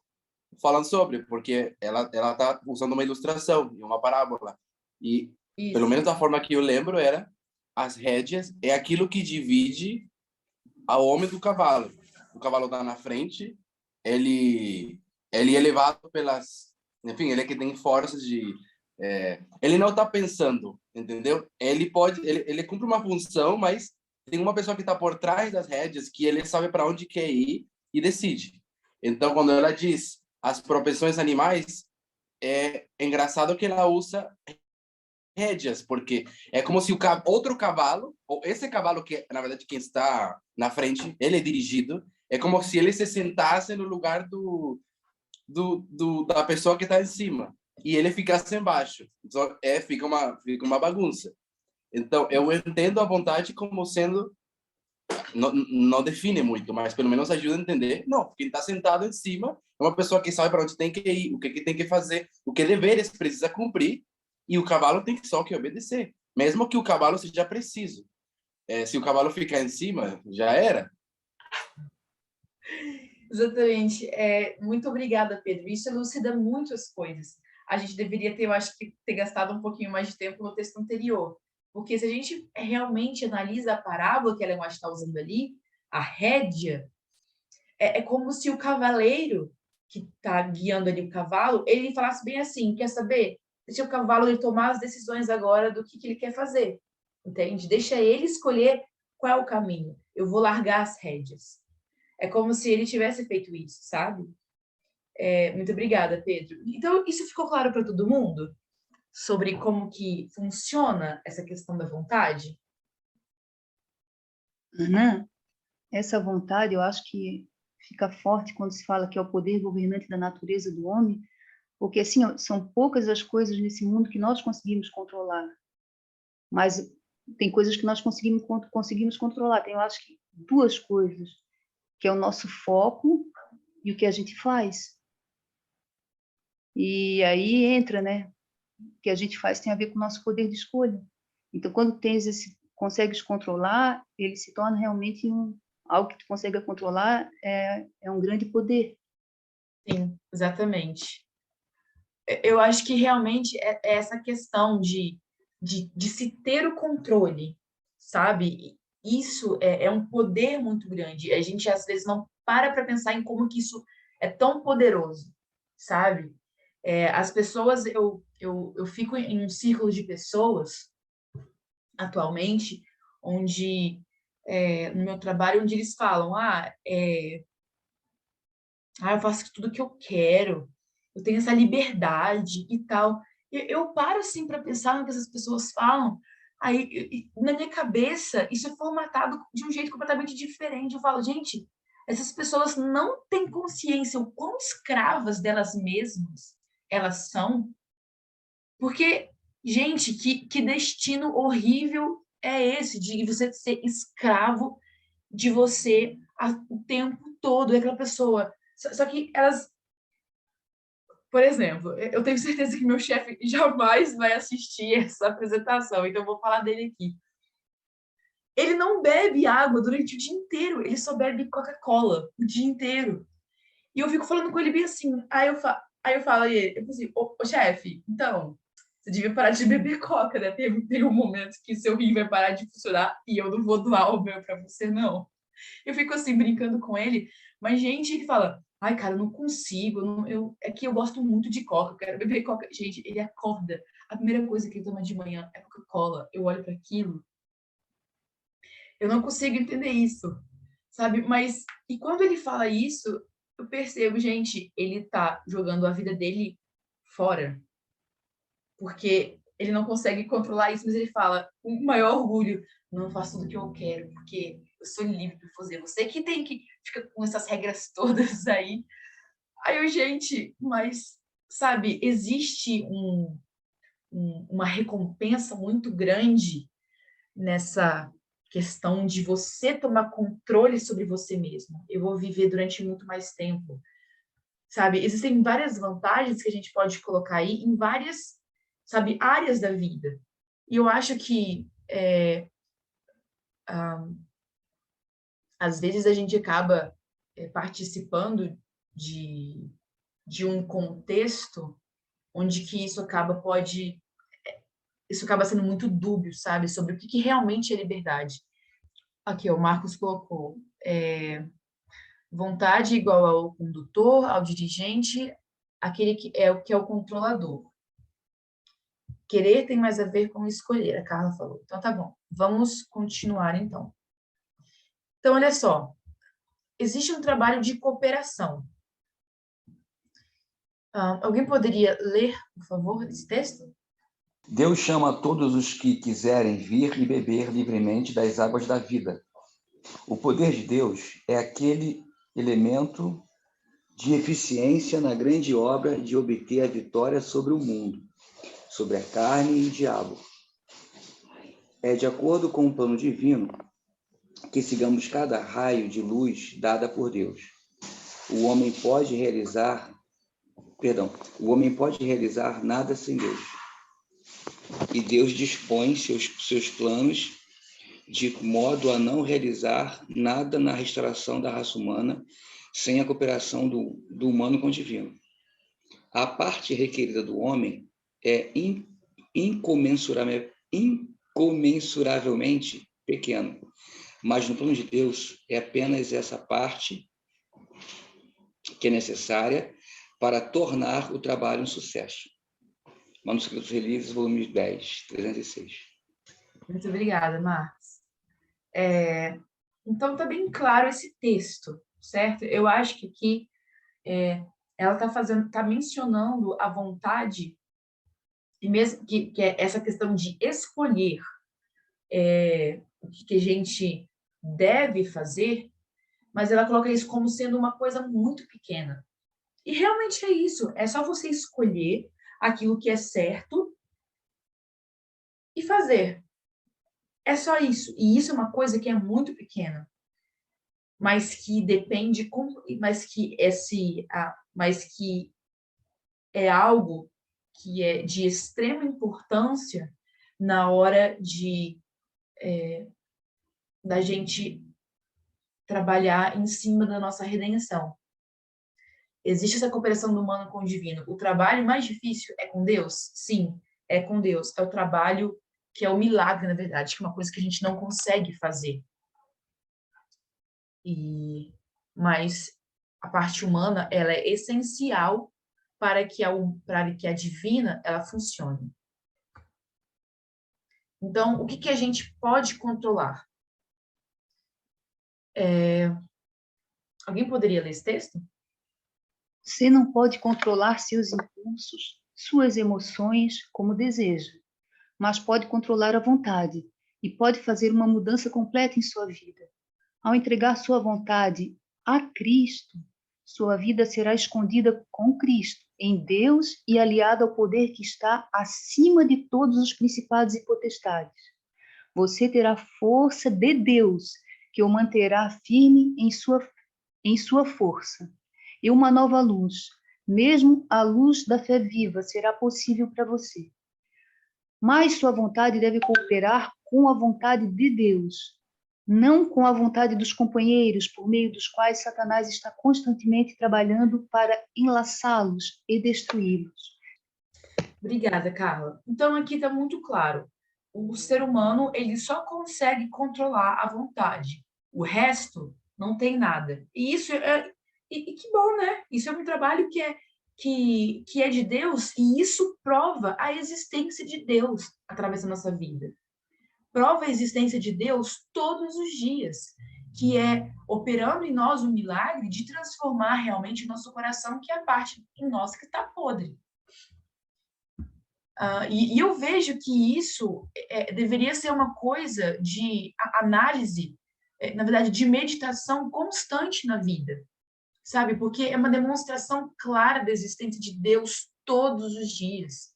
falando sobre, porque ela está usando uma ilustração e uma parábola. E, pelo menos da forma que eu lembro, era as rédeas é aquilo que divide ao homem do cavalo. O cavalo está na frente, ele é levado pelas... Enfim, ele é que tem forças de... ele não está pensando, entendeu? Ele cumpre uma função, mas tem uma pessoa que está por trás das rédeas que ele sabe para onde quer ir e decide. Então, quando ela diz as propensões animais, é engraçado que ela usa rédeas, porque é como se outro cavalo, ou esse cavalo que, na verdade, quem está na frente, ele é dirigido, é como se ele se sentasse no lugar da pessoa que está em cima e ele ficasse embaixo. Então, fica uma bagunça. Então, eu entendo a vontade como sendo... Não define muito, mas pelo menos ajuda a entender. Não, quem está sentado em cima é uma pessoa que sabe para onde tem que ir, o que tem que fazer, o que deveres precisa cumprir, e o cavalo tem só que obedecer, mesmo que o cavalo seja preciso. Se o cavalo ficar em cima, já era. Exatamente. Muito obrigada, Pedro. Isso elucida muito as coisas. a gente deveria ter, eu acho que, ter gastado um pouquinho mais de tempo no texto anterior. Porque se a gente realmente analisa a parábola que Ellen White está usando ali, a rédea, é como se o cavaleiro que está guiando ali o cavalo, ele falasse bem assim, quer saber? Deixa o cavalo ele tomar as decisões agora do que ele quer fazer, entende? Deixa ele escolher qual é o caminho. Eu vou largar as rédeas. É como se ele tivesse feito isso, sabe? Muito obrigada, Pedro. Então, isso ficou claro para todo mundo? Sobre como que funciona essa questão da vontade? Ana, essa vontade, eu acho que fica forte quando se fala que é o poder governante da natureza do homem, porque, assim, são poucas as coisas nesse mundo que nós conseguimos controlar, mas tem coisas que nós conseguimos controlar. Tem, eu acho que, duas coisas, que é o nosso foco e o que a gente faz. E aí entra, né? O que a gente faz tem a ver com o nosso poder de escolha. Então, quando consegues controlar, ele se torna realmente algo que tu consegue controlar, é um grande poder. Sim, exatamente. Eu acho que realmente é essa questão de se ter o controle, sabe? Isso é um poder muito grande. A gente, às vezes, não para pensar em como que isso é tão poderoso, sabe? As pessoas, eu fico em um círculo de pessoas, atualmente, onde, no meu trabalho, onde eles falam, eu faço tudo que eu quero, eu tenho essa liberdade e tal. Eu paro, assim, para pensar no que essas pessoas falam, aí, na minha cabeça, isso é formatado de um jeito completamente diferente. Eu falo, gente, essas pessoas não têm consciência o quão escravas delas mesmas elas são, porque, gente, que destino horrível é esse, de você ser escravo de você o tempo todo, é aquela pessoa. Só que elas, por exemplo, eu tenho certeza que meu chefe jamais vai assistir essa apresentação, então eu vou falar dele aqui. Ele não bebe água durante o dia inteiro, ele só bebe Coca-Cola o dia inteiro. E eu fico falando com ele bem assim, aí eu falo, eu falo assim, ô chefe, então, você devia parar de beber Coca, né? Tem um momento que seu rim vai parar de funcionar e eu não vou doar o meu pra você, não. Eu fico assim, brincando com ele, mas gente que fala, ai, cara, eu não consigo, é que eu gosto muito de Coca, eu quero beber Coca. Gente, ele acorda, a primeira coisa que ele toma de manhã é Coca-Cola. Eu olho para aquilo, eu não consigo entender isso, sabe? Mas, e quando ele fala isso, eu percebo, gente, ele tá jogando a vida dele fora, porque ele não consegue controlar isso, mas ele fala com o maior orgulho, não, eu faço tudo o que eu quero, porque eu sou livre para fazer. Você que tem que ficar com essas regras todas aí. Aí eu, gente, mas, sabe, existe uma recompensa muito grande nessa questão de você tomar controle sobre você mesmo. Eu vou viver durante muito mais tempo, sabe? Existem várias vantagens que a gente pode colocar aí em várias, sabe, áreas da vida. E eu acho que às vezes a gente acaba participando de um contexto onde que isso acaba sendo muito dúbio, sabe? Sobre o que realmente é liberdade. Aqui, o Marcos colocou vontade igual ao condutor, ao dirigente, aquele que é o controlador. Querer tem mais a ver com escolher, a Carla falou. Então, tá bom. Vamos continuar, então. Então, olha só. Existe um trabalho de cooperação. Alguém poderia ler, por favor, esse texto? Deus chama todos os que quiserem vir e beber livremente das águas da vida. O poder de Deus é aquele elemento de eficiência na grande obra de obter a vitória sobre o mundo, sobre a carne e o diabo. É de acordo com o plano divino que sigamos cada raio de luz dada por Deus. O homem pode realizar nada sem Deus. E Deus dispõe seus planos de modo a não realizar nada na restauração da raça humana sem a cooperação do humano com o divino. A parte requerida do homem é incomensuravelmente pequena, mas no plano de Deus é apenas essa parte que é necessária para tornar o trabalho um sucesso. Manuscritos Relíquias, volume 10, 306. Muito obrigada, Marcos. Então, está bem claro esse texto, certo? Eu acho que aqui ela está mencionando a vontade, e mesmo que é essa questão de escolher o que a gente deve fazer, mas ela coloca isso como sendo uma coisa muito pequena. E realmente é isso, é só você escolher aquilo que é certo e fazer. É só isso. E isso é uma coisa que é muito pequena, mas que depende, mas que é algo que é de extrema importância na hora da gente trabalhar em cima da nossa redenção. Existe essa cooperação do humano com o divino. O trabalho mais difícil é com Deus? Sim, é com Deus. É o trabalho que é o milagre, na verdade, que é uma coisa que a gente não consegue fazer. Mas a parte humana, ela é essencial para que a divina ela funcione. Então, o que a gente pode controlar? Alguém poderia ler esse texto? Você não pode controlar seus impulsos, suas emoções como deseja, mas pode controlar a vontade e pode fazer uma mudança completa em sua vida. Ao entregar sua vontade a Cristo, sua vida será escondida com Cristo, em Deus e aliada ao poder que está acima de todos os principados e potestades. Você terá força de Deus, que o manterá firme em sua força. E uma nova luz, mesmo a luz da fé viva, será possível para você. Mas sua vontade deve cooperar com a vontade de Deus, não com a vontade dos companheiros, por meio dos quais Satanás está constantemente trabalhando para enlaçá-los e destruí-los. Obrigada, Carla. Então, aqui está muito claro. O ser humano, ele só consegue controlar a vontade. O resto não tem nada. E isso e que bom, né? Isso é um trabalho que é de Deus, e isso prova a existência de Deus através da nossa vida. Prova a existência de Deus todos os dias, que é operando em nós o milagre de transformar realmente o nosso coração, que é a parte em nós que está podre. E eu vejo que isso deveria ser uma coisa de análise, na verdade, de meditação constante na vida, sabe? Porque é uma demonstração clara da existência de Deus todos os dias.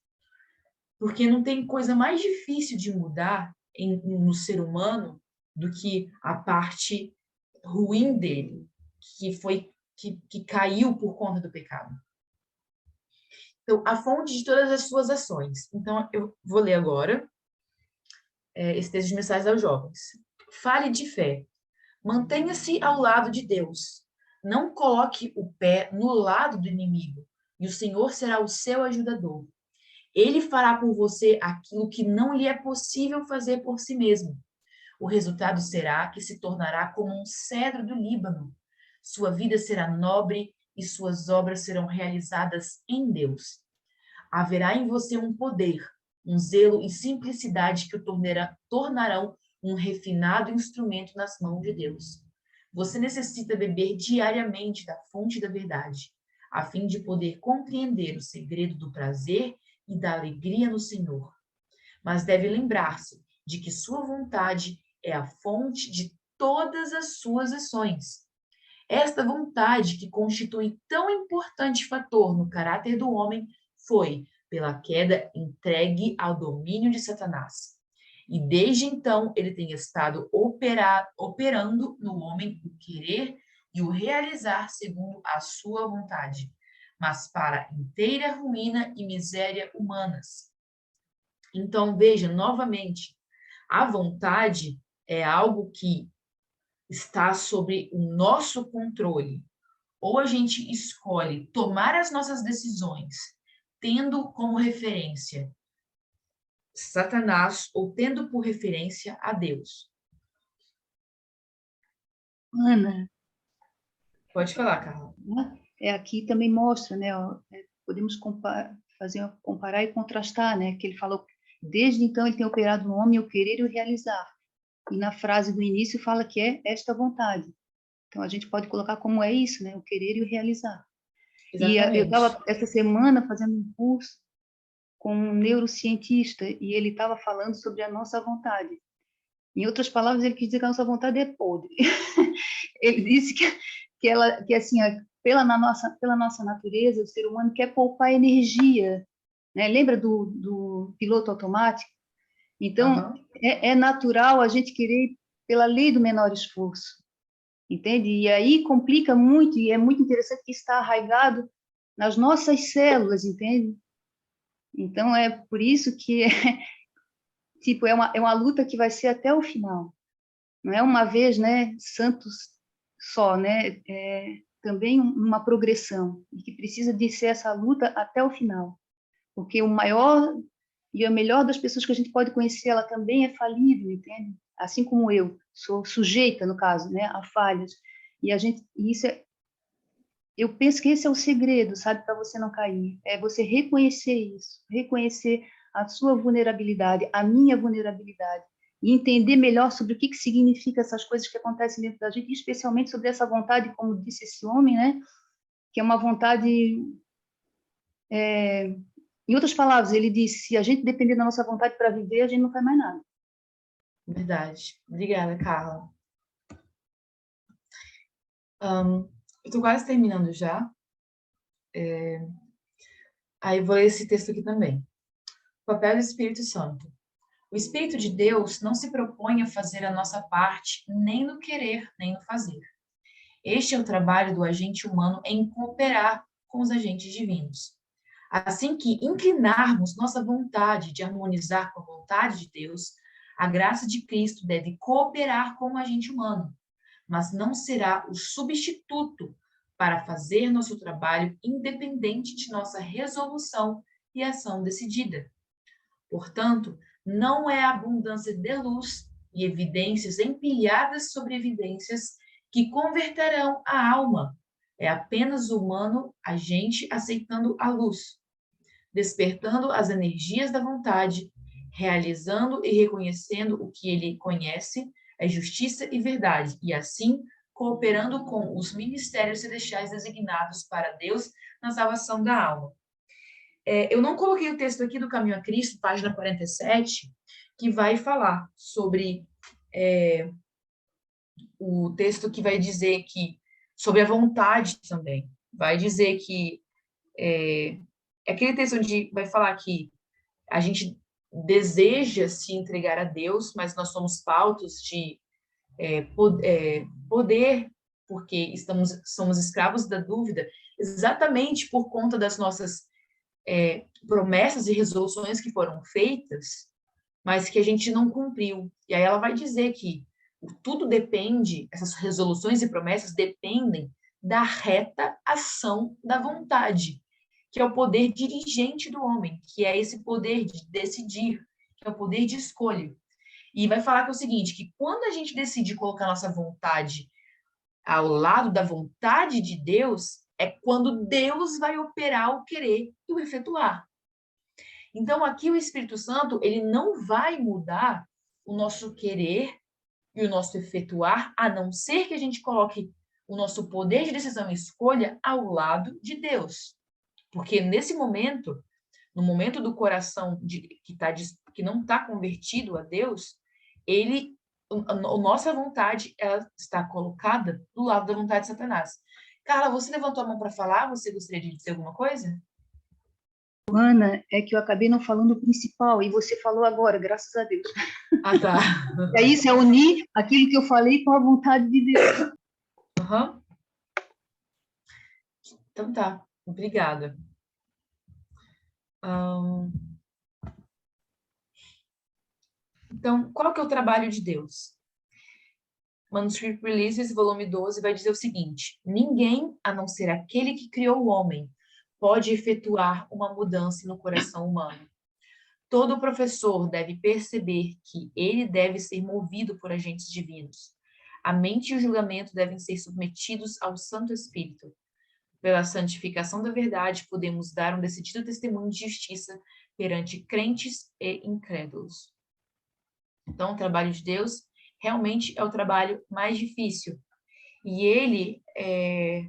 Porque não tem coisa mais difícil de mudar no ser humano do que a parte ruim dele, que caiu por conta do pecado. Então, a fonte de todas as suas ações. Então, eu vou ler agora esse texto de Mensagens aos Jovens. Fale de fé. Mantenha-se ao lado de Deus. Não coloque o pé no lado do inimigo, e o Senhor será o seu ajudador. Ele fará por você aquilo que não lhe é possível fazer por si mesmo. O resultado será que se tornará como um cedro do Líbano. Sua vida será nobre e suas obras serão realizadas em Deus. Haverá em você um poder, um zelo e simplicidade que o tornarão um refinado instrumento nas mãos de Deus. Você necessita beber diariamente da fonte da verdade, a fim de poder compreender o segredo do prazer e da alegria no Senhor. Mas deve lembrar-se de que sua vontade é a fonte de todas as suas ações. Esta vontade, que constitui tão importante fator no caráter do homem, foi, pela queda, entregue ao domínio de Satanás. E desde então ele tem estado operando no homem o querer e o realizar segundo a sua vontade, mas para inteira ruína e miséria humanas. Então, veja, novamente, a vontade é algo que está sob o nosso controle. ou a gente escolhe tomar as nossas decisões tendo como referência Satanás ou tendo por referência a Deus. Ana, Pode falar, Carla. Aqui também mostra, né? Podemos comparar e contrastar, né? Que ele falou, desde então ele tem operado no homem o querer e o realizar. E na frase do início fala que é esta vontade. Então a gente pode colocar como é isso, né? O querer e o realizar. Exatamente. E eu estava essa semana fazendo um curso com um neurocientista e ele estava falando sobre a nossa vontade. Em outras palavras, ele quis dizer que a nossa vontade é podre. Ele disse que assim, pela nossa natureza, o ser humano quer poupar energia, né? Lembra do piloto automático? Então, é natural a gente querer pela lei do menor esforço, entende? E aí complica muito, e é muito interessante que está arraigado nas nossas células, entende? Então, é por isso que tipo, é uma luta que vai ser até o final. Não é uma vez, né, santos só, né? É também uma progressão, e que precisa de ser essa luta até o final. Porque o maior e a melhor das pessoas que a gente pode conhecer, ela também é falível, entende? Assim como eu, sou sujeita, no caso, né, a falhas. Eu penso que esse é o segredo, sabe, para você não cair. É você reconhecer isso, reconhecer a sua vulnerabilidade, a minha vulnerabilidade, e entender melhor sobre o que significa essas coisas que acontecem dentro da gente, especialmente sobre essa vontade, como disse esse homem, né, que é uma vontade... Em outras palavras, ele disse, se a gente depender da nossa vontade para viver, a gente não faz mais nada. Verdade. Obrigada, Carla. Eu estou quase terminando já. Aí vou ler esse texto aqui também. O papel do Espírito Santo. O Espírito de Deus não se propõe a fazer a nossa parte, nem no querer, nem no fazer. Este é o trabalho do agente humano em cooperar com os agentes divinos. Assim que inclinarmos nossa vontade de harmonizar com a vontade de Deus, a graça de Cristo deve cooperar com o agente humano, mas não será o substituto para fazer nosso trabalho independente de nossa resolução e ação decidida. Portanto, não é a abundância de luz e evidências empilhadas sobre evidências que converterão a alma. É apenas o humano agente aceitando a luz, despertando as energias da vontade, realizando e reconhecendo o que ele conhece, é justiça e verdade, e assim cooperando com os ministérios celestiais designados para Deus na salvação da alma. Eu não coloquei o texto aqui do Caminho a Cristo, página 47, que vai falar sobre o texto que vai dizer que, sobre a vontade também, vai dizer que é aquele texto onde vai falar que a gente deseja se entregar a Deus, mas nós somos pautos de poder, porque somos escravos da dúvida, exatamente por conta das nossas promessas e resoluções que foram feitas, mas que a gente não cumpriu. E aí ela vai dizer que tudo depende, essas resoluções e promessas dependem da reta ação da vontade, que é o poder dirigente do homem, que é esse poder de decidir, que é o poder de escolha. E vai falar que é o seguinte, que quando a gente decide colocar nossa vontade ao lado da vontade de Deus, é quando Deus vai operar o querer e o efetuar. Então, aqui o Espírito Santo, ele não vai mudar o nosso querer e o nosso efetuar, a não ser que a gente coloque o nosso poder de decisão e escolha ao lado de Deus. Porque nesse momento, no momento do coração que não está convertido a Deus, a nossa vontade ela está colocada do lado da vontade de Satanás. Carla, você levantou a mão para falar? Você gostaria de dizer alguma coisa? Ana, é que eu acabei não falando o principal, e você falou agora, graças a Deus. Ah, tá. É isso, é unir aquilo que eu falei com a vontade de Deus. Uhum. Então tá, obrigada. Então, qual que é o trabalho de Deus? Manuscript Releases, volume 12, vai dizer o seguinte: ninguém, a não ser aquele que criou o homem, pode efetuar uma mudança no coração humano. Todo professor deve perceber que ele deve ser movido por agentes divinos. A mente e o julgamento devem ser submetidos ao Santo Espírito. Pela santificação da verdade, podemos dar um decidido testemunho de justiça perante crentes e incrédulos. Então, o trabalho de Deus realmente é o trabalho mais difícil. E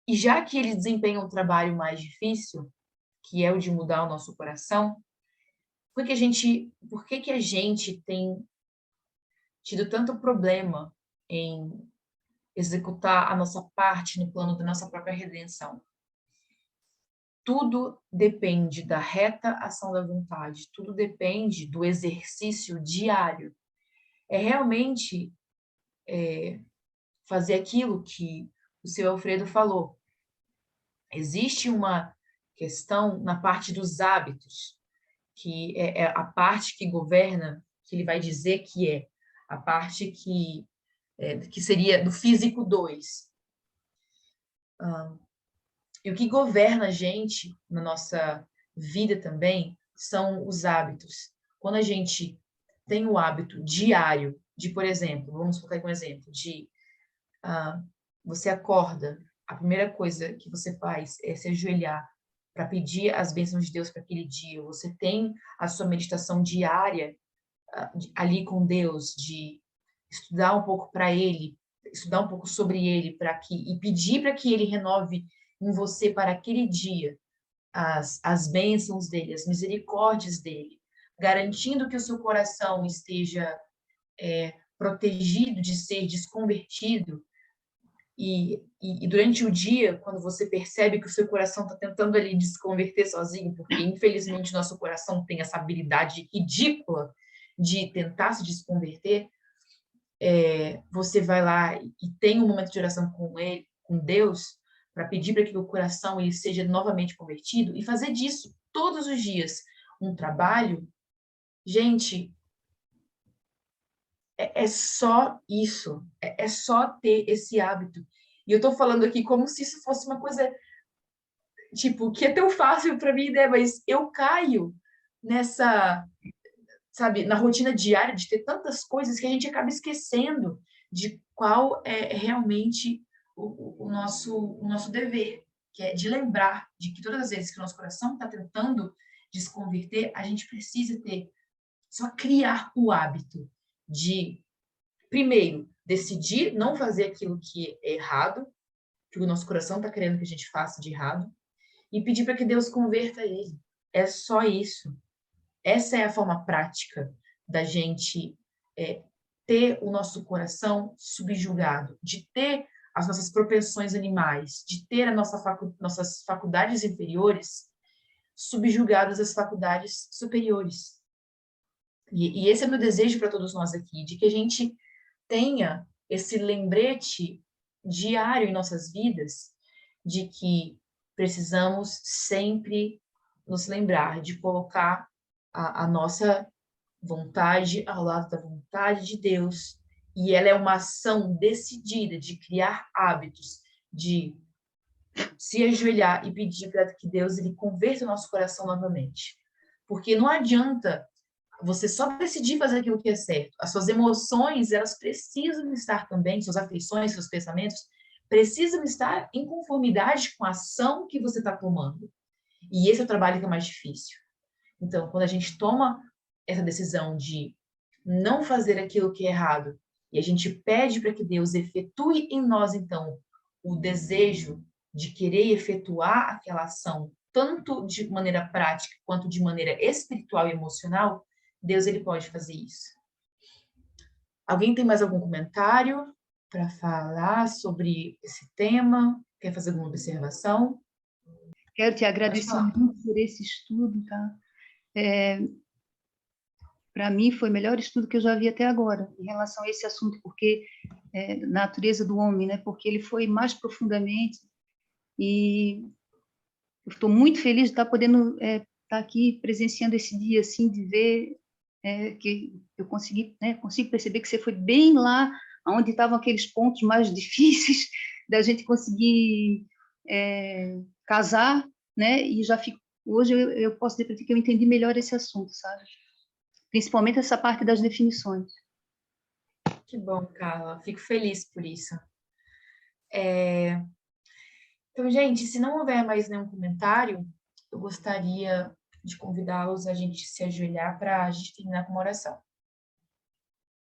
já que ele desempenha um trabalho mais difícil, que é o de mudar o nosso coração, por que que a gente tem tido tanto problema em executar a nossa parte no plano da nossa própria redenção? Tudo depende da reta ação da vontade, tudo depende do exercício diário. É realmente fazer aquilo que o seu Alfredo falou. Existe uma questão na parte dos hábitos, que é a parte que governa, que ele vai dizer que é a parte que seria do físico 2. E o que governa a gente na nossa vida também são os hábitos. Quando a gente tem o hábito diário de, por exemplo, vamos colocar aqui um exemplo, de você acorda, a primeira coisa que você faz é se ajoelhar para pedir as bênçãos de Deus para aquele dia. Você tem a sua meditação diária ali com Deus, de estudar um pouco para Ele, estudar um pouco sobre Ele, e pedir para que Ele renove em você para aquele dia as bênçãos dele, as misericórdias dele, garantindo que o seu coração esteja protegido de ser desconvertido. E durante o dia, quando você percebe que o seu coração está tentando ali desconverter sozinho, porque infelizmente nosso coração tem essa habilidade ridícula de tentar se desconverter, você vai lá e tem um momento de oração com Deus, para pedir para que o coração ele seja novamente convertido, e fazer disso todos os dias um trabalho. Gente, é só isso, é só ter esse hábito. E eu estou falando aqui como se isso fosse uma coisa, tipo, que é tão fácil para mim, né? Mas eu caio nessa, sabe, na rotina diária de ter tantas coisas que a gente acaba esquecendo de qual é realmente o nosso dever, que é de lembrar de que todas as vezes que o nosso coração está tentando desconverter, a gente precisa só criar o hábito de, primeiro, decidir não fazer aquilo que é errado, que o nosso coração está querendo que a gente faça de errado, e pedir para que Deus converta ele. É só isso. Essa é a forma prática da gente ter o nosso coração subjugado, de ter as nossas propensões animais, de ter nossas faculdades inferiores subjugadas às faculdades superiores. E esse é o meu desejo para todos nós aqui, de que a gente tenha esse lembrete diário em nossas vidas de que precisamos sempre nos lembrar de colocar a nossa vontade ao lado da vontade de Deus, e ela é uma ação decidida de criar hábitos, de se ajoelhar e pedir para que Deus ele converta o nosso coração novamente. Porque não adianta você só decidir fazer aquilo que é certo. As suas emoções, elas precisam estar também, suas afeições, seus pensamentos, precisam estar em conformidade com a ação que você está tomando. E esse é o trabalho que é mais difícil. Então, quando a gente toma essa decisão de não fazer aquilo que é errado, e a gente pede para que Deus efetue em nós, então, o desejo de querer efetuar aquela ação, tanto de maneira prática quanto de maneira espiritual e emocional, Deus ele pode fazer isso. Alguém tem mais algum comentário para falar sobre esse tema? Quer fazer alguma observação? Quero te agradecer muito por esse estudo, tá? Para mim foi o melhor estudo que eu já vi até agora em relação a esse assunto, porque natureza do homem, né? Porque ele foi mais profundamente, e eu estou muito feliz de estar podendo estar aqui presenciando esse dia, assim, de ver que eu consegui, né, consigo perceber que você foi bem lá onde estavam aqueles pontos mais difíceis da gente conseguir casar, né? E já fico, hoje eu posso dizer para ti que eu entendi melhor esse assunto, sabe? Principalmente essa parte das definições. Que bom, Carla. Fico feliz por isso. Então, gente, se não houver mais nenhum comentário, eu gostaria de convidá-los a gente se ajoelhar para a gente terminar com uma oração.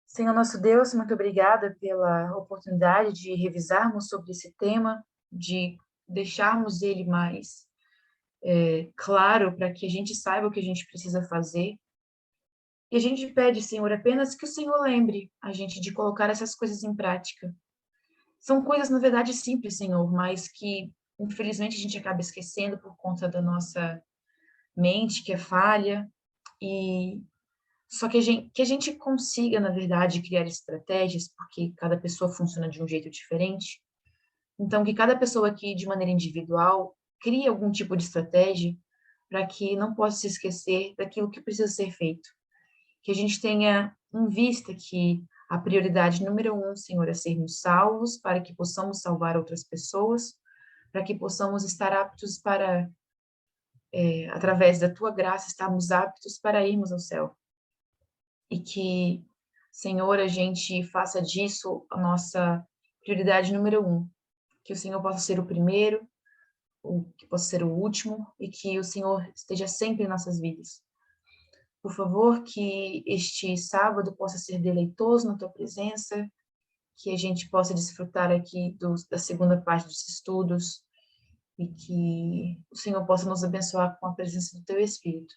Senhor nosso Deus, muito obrigada pela oportunidade de revisarmos sobre esse tema, de deixarmos ele mais claro para que a gente saiba o que a gente precisa fazer. E a gente pede, Senhor, apenas que o Senhor lembre a gente de colocar essas coisas em prática. São coisas, na verdade, simples, Senhor, mas que, infelizmente, a gente acaba esquecendo por conta da nossa mente, que é falha. E só que a gente consiga, na verdade, criar estratégias, porque cada pessoa funciona de um jeito diferente. Então, que cada pessoa aqui, de maneira individual, crie algum tipo de estratégia para que não possa se esquecer daquilo que precisa ser feito. Que a gente tenha em vista que a prioridade número 1, Senhor, é sermos salvos, para que possamos salvar outras pessoas, para que possamos estar aptos para, através da Tua graça, estarmos aptos para irmos ao céu. E que, Senhor, a gente faça disso a nossa prioridade número 1. Que o Senhor possa ser o primeiro, que possa ser o último, e que o Senhor esteja sempre em nossas vidas. Por favor, que este sábado possa ser deleitoso na Tua presença, que a gente possa desfrutar aqui da segunda parte dos estudos e que o Senhor possa nos abençoar com a presença do Teu Espírito.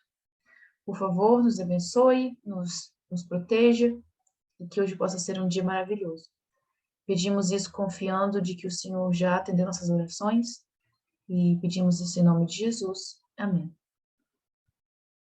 Por favor, nos abençoe, nos proteja e que hoje possa ser um dia maravilhoso. Pedimos isso confiando de que o Senhor já atendeu nossas orações e pedimos isso em nome de Jesus. Amém.